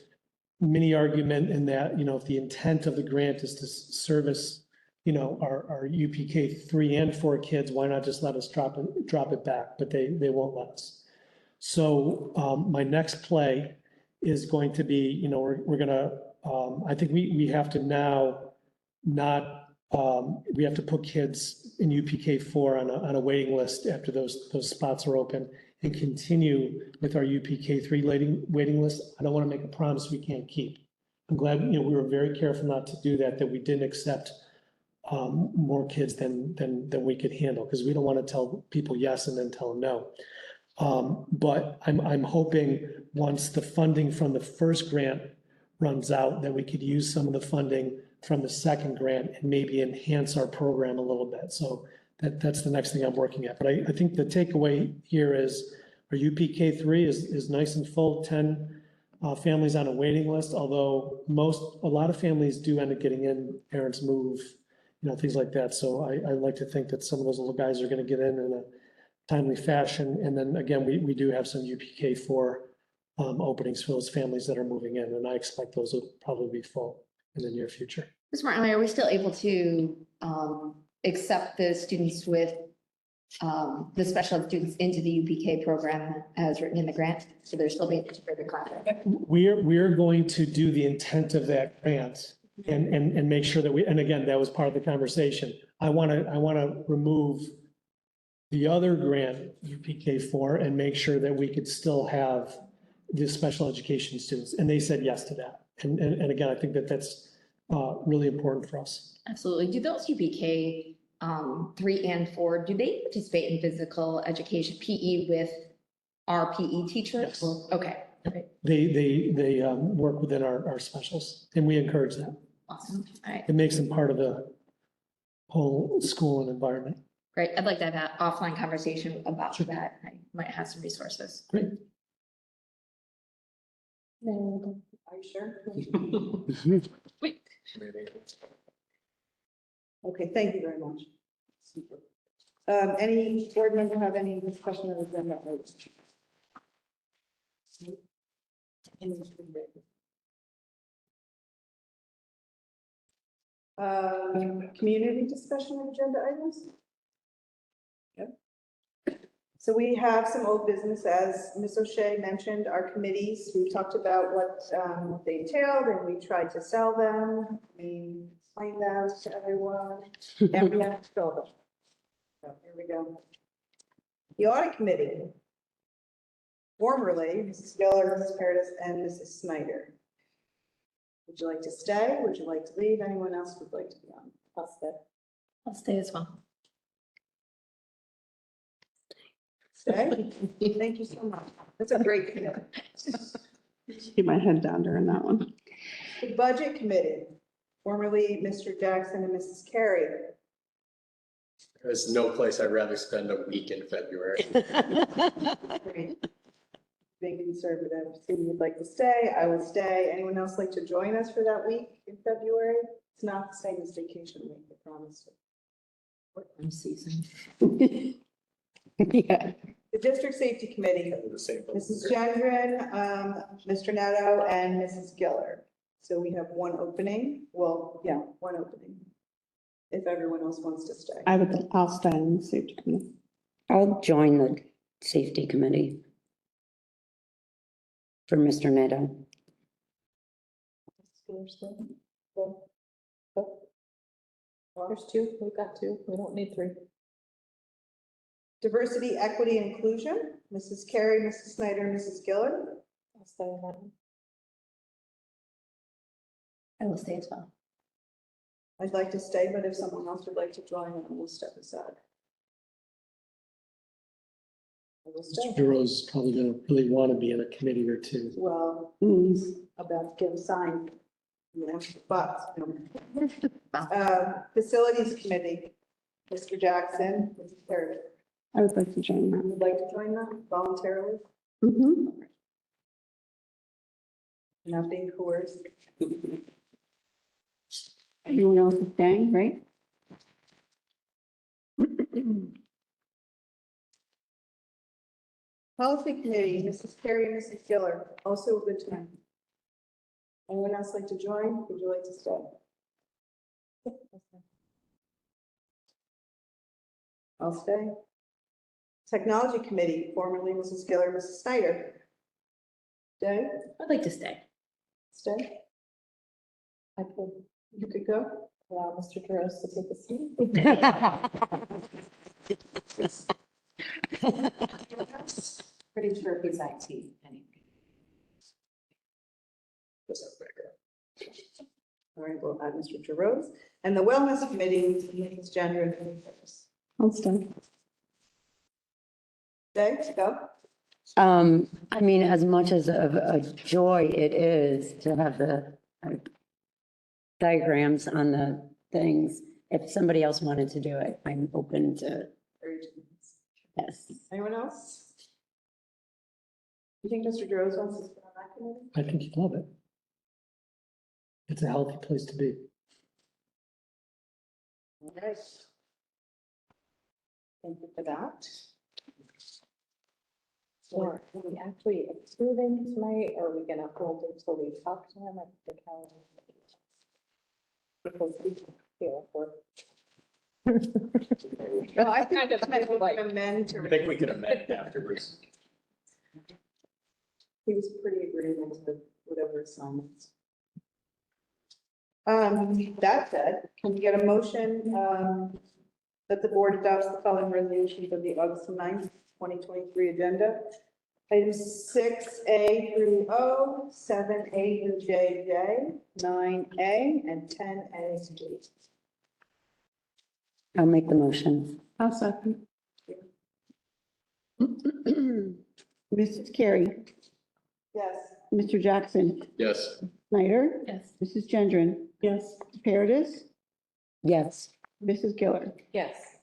mini argument in that, if the intent of the grant is to service, our UPK 3 and 4 kids, why not just let us drop it back? But they won't let us. So my next play is going to be, we're gonna, I think we have to now we have to put kids in UPK 4 on a waiting list after those spots are open and continue with our UPK 3 waiting list. I don't want to make a promise we can't keep. I'm glad, we were very careful not to do that we didn't accept more kids than we could handle, because we don't want to tell people yes and then tell them no. But I'm hoping once the funding from the first grant runs out, that we could use some of the funding from the second grant and maybe enhance our program a little bit. So that's the next thing I'm working at. But I think the takeaway here is our UPK 3 is nice and full, 10 families on a waiting list, although a lot of families do end up getting in, parents move, things like that. So I like to think that some of those little guys are going to get in a timely fashion. And then again, we do have some UPK 4 openings for those families that are moving in, and I expect those will probably be full in the near future. Ms. Martinelli, are we still able to accept the students with the special ed students into the UPK program as written in the grant? So they're still being integrated class. We're going to do the intent of that grant and make sure that and again, that was part of the conversation. I want to remove the other grant, UPK 4, and make sure that we could still have the special education students. And they said yes to that. And again, I think that's really important for us. Absolutely. Do those UPK 3 and 4, do they participate in physical education, PE, with our PE teachers? Yes. Okay. Great. They work within our specials, and we encourage that. Awesome. All right. It makes them part of the whole school and environment. Great. I'd like to have an offline conversation about that. I might have some resources. Great. Are you sure? Okay, thank you very much. Super. Any board member have any discussion of the agenda items? Community discussion of agenda items? Yep. So we have some old business, as Ms. O'Shea mentioned, our committees. We talked about what they entailed, and we tried to sell them. We explained them to everyone, and we have to fill them. So here we go. The audit committee. Formerly, Mrs. Giller, Mrs. Paradis, and Mrs. Snyder. Would you like to stay? Would you like to leave? Anyone else would like to be on? I'll stay. I'll stay as well. Stay? Thank you so much. That's a great committee. Keep my head down during that one. The budget committee, formerly Mr. Jackson and Mrs. Carey. There's no place I'd rather spend a week in February. Great. Being conservative. So you would like to stay? I will stay. Anyone else like to join us for that week in February? It's not the same as vacation week, I promise. Season. Yeah. The district safety committee, The same boat. Mrs. Gendron, Mr. Netto, and Mrs. Giller. So we have one opening. Well, yeah, one opening. If everyone else wants to stay. I'll stay in the safety committee. I'll join the safety committee for Mr. Nato. There's two. We've got two. We don't need three. Diversity, equity, and inclusion, Mrs. Carey, Mrs. Snyder, and Mrs. Giller. I'll stay on that one. I will stay as well. I'd like to stay, but if someone else would like to join, then we'll step aside. I will stay. Mr. Giroux probably gonna really want to be in a committee or two. Well, about to give a sign. Yeah, but, facilities committee, Mr. Jackson, Mrs. Perry. I would like to join that. Would like to join that voluntarily, Mhm. not being coerced. Everyone else is staying, right? Policy committee, Mrs. Perry and Mrs. Giller, also a good time. Anyone else like to join? Would you like to stay? I'll stay. Technology committee, formerly Mrs. Giller, Mrs. Snyder. Stay? I'd like to stay. Stay? I could, you could go? Allow Mr. Giroux to take a seat. Pretty sure he's IT anyway. All right, we'll add Mr. Giroux. And the wellness committee, Mrs. Gender and Mrs. Harris. I'll stay. Stay, go. I mean, as much as a joy it is to have the diagrams on the things, if somebody else wanted to do it, I'm open to, yes. Anyone else? You think Mr. Giroux wants to stay on that committee? I think you'd love it. It's a healthy place to be. All right. Thank you for that. Or are we actually approving tonight, or are we gonna hold it till we talk to him at the calendar? Because we feel for. Well, I kind of amend to. I think we could amend afterwards. He was pretty agreeable to whatever assignments. That said, can we get a motion, that the board adopts the following resolutions of the August 9th, 2023 agenda? Items 6A through O, 7A through JJ, 9A, and 10A to D. I'll make the motion. I'll second. Mrs. Carey, Yes. Mr. Jackson, Yes. Snyder, Yes. Mrs. Gendron. Yes. Paradis, Yes. Mrs. Giller. Yes.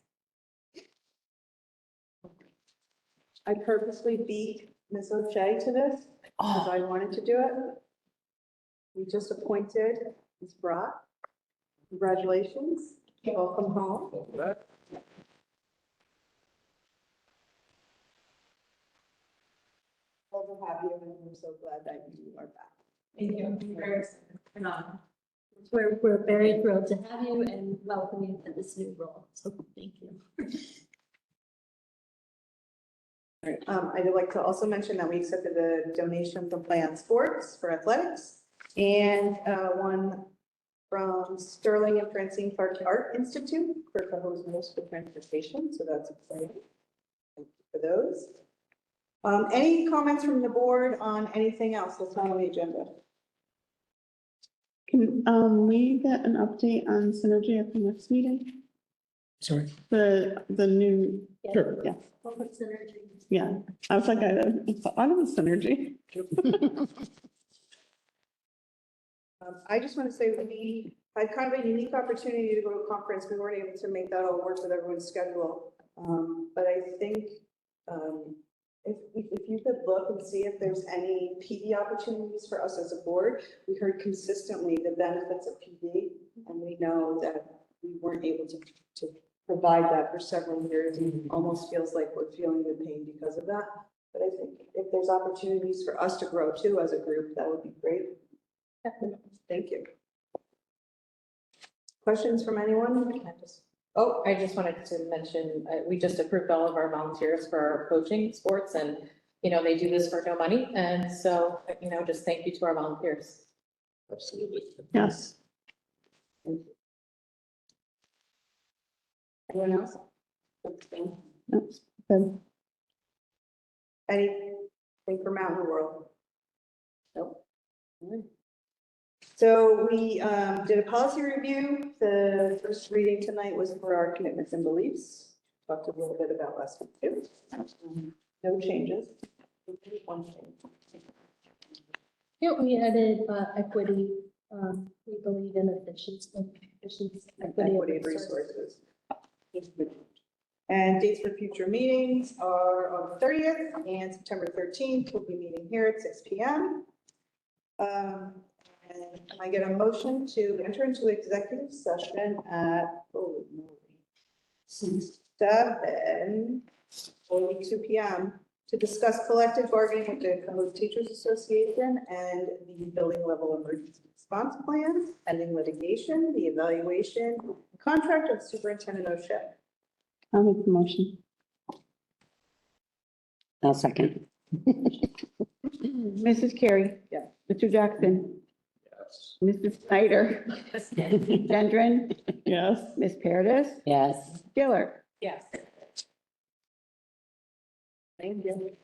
I purposely beat Ms. O'Shea to this because I wanted to do it. We just appointed Ms. Brock. Congratulations. Welcome home. Glad to have you, and I'm so glad that you are back. Thank you. We're very thrilled to have you and welcome you to this new role. So thank you. All right, I'd like to also mention that we accepted a donation from Play on Sports for athletics and one from Sterling and Francine Clark Art Institute for Cohoes Municipal Transportation. So that's exciting. Thank you for those. Any comments from the board on anything else that's not on the agenda? Can we get an update on synergy at the next meeting? Sorry. The new, Sure. yeah, Corporate synergy. yeah. I was like, I thought of the synergy. I just want to say we had kind of a unique opportunity to go to a conference. We weren't able to make that all work with everyone's schedule. But I think if you could look and see if there's any PD opportunities for us as a board, we heard consistently the benefits of PD, and we know that we weren't able to provide that for several years, and it almost feels like we're feeling the pain because of that. But I think if there's opportunities for us to grow too as a group, that would be great. Thank you. Questions from anyone? Oh, I just wanted to mention, we just approved all of our volunteers for our coaching sports and, you know, they do this for no money. And so, you know, just thank you to our volunteers. Absolutely. Yes. Anyone else? Anything from out in the world? Nope. All right. So we did a policy review. The first reading tonight was for our commitments and beliefs. Talked a little bit about last week too. No changes. One change. Yeah, we added equity. We believe in efficiency. Equity of resources. And dates for future meetings are on the 30th and September 13th. We'll be meeting here at 6 p.m. And can I get a motion to enter into executive session at 7:42 p.m. to discuss collective bargaining with the Cohoes Teachers Association and the building level emergency response plans, pending litigation, the evaluation, contract of Superintendent O'Shea. I'll make the motion. I'll second. Mrs. Carey. Yeah. Mr. Jackson. Yes. Mrs. Snyder. Gendron. Yes. Ms. Paredes. Yes. Giller. Yes. Thank you.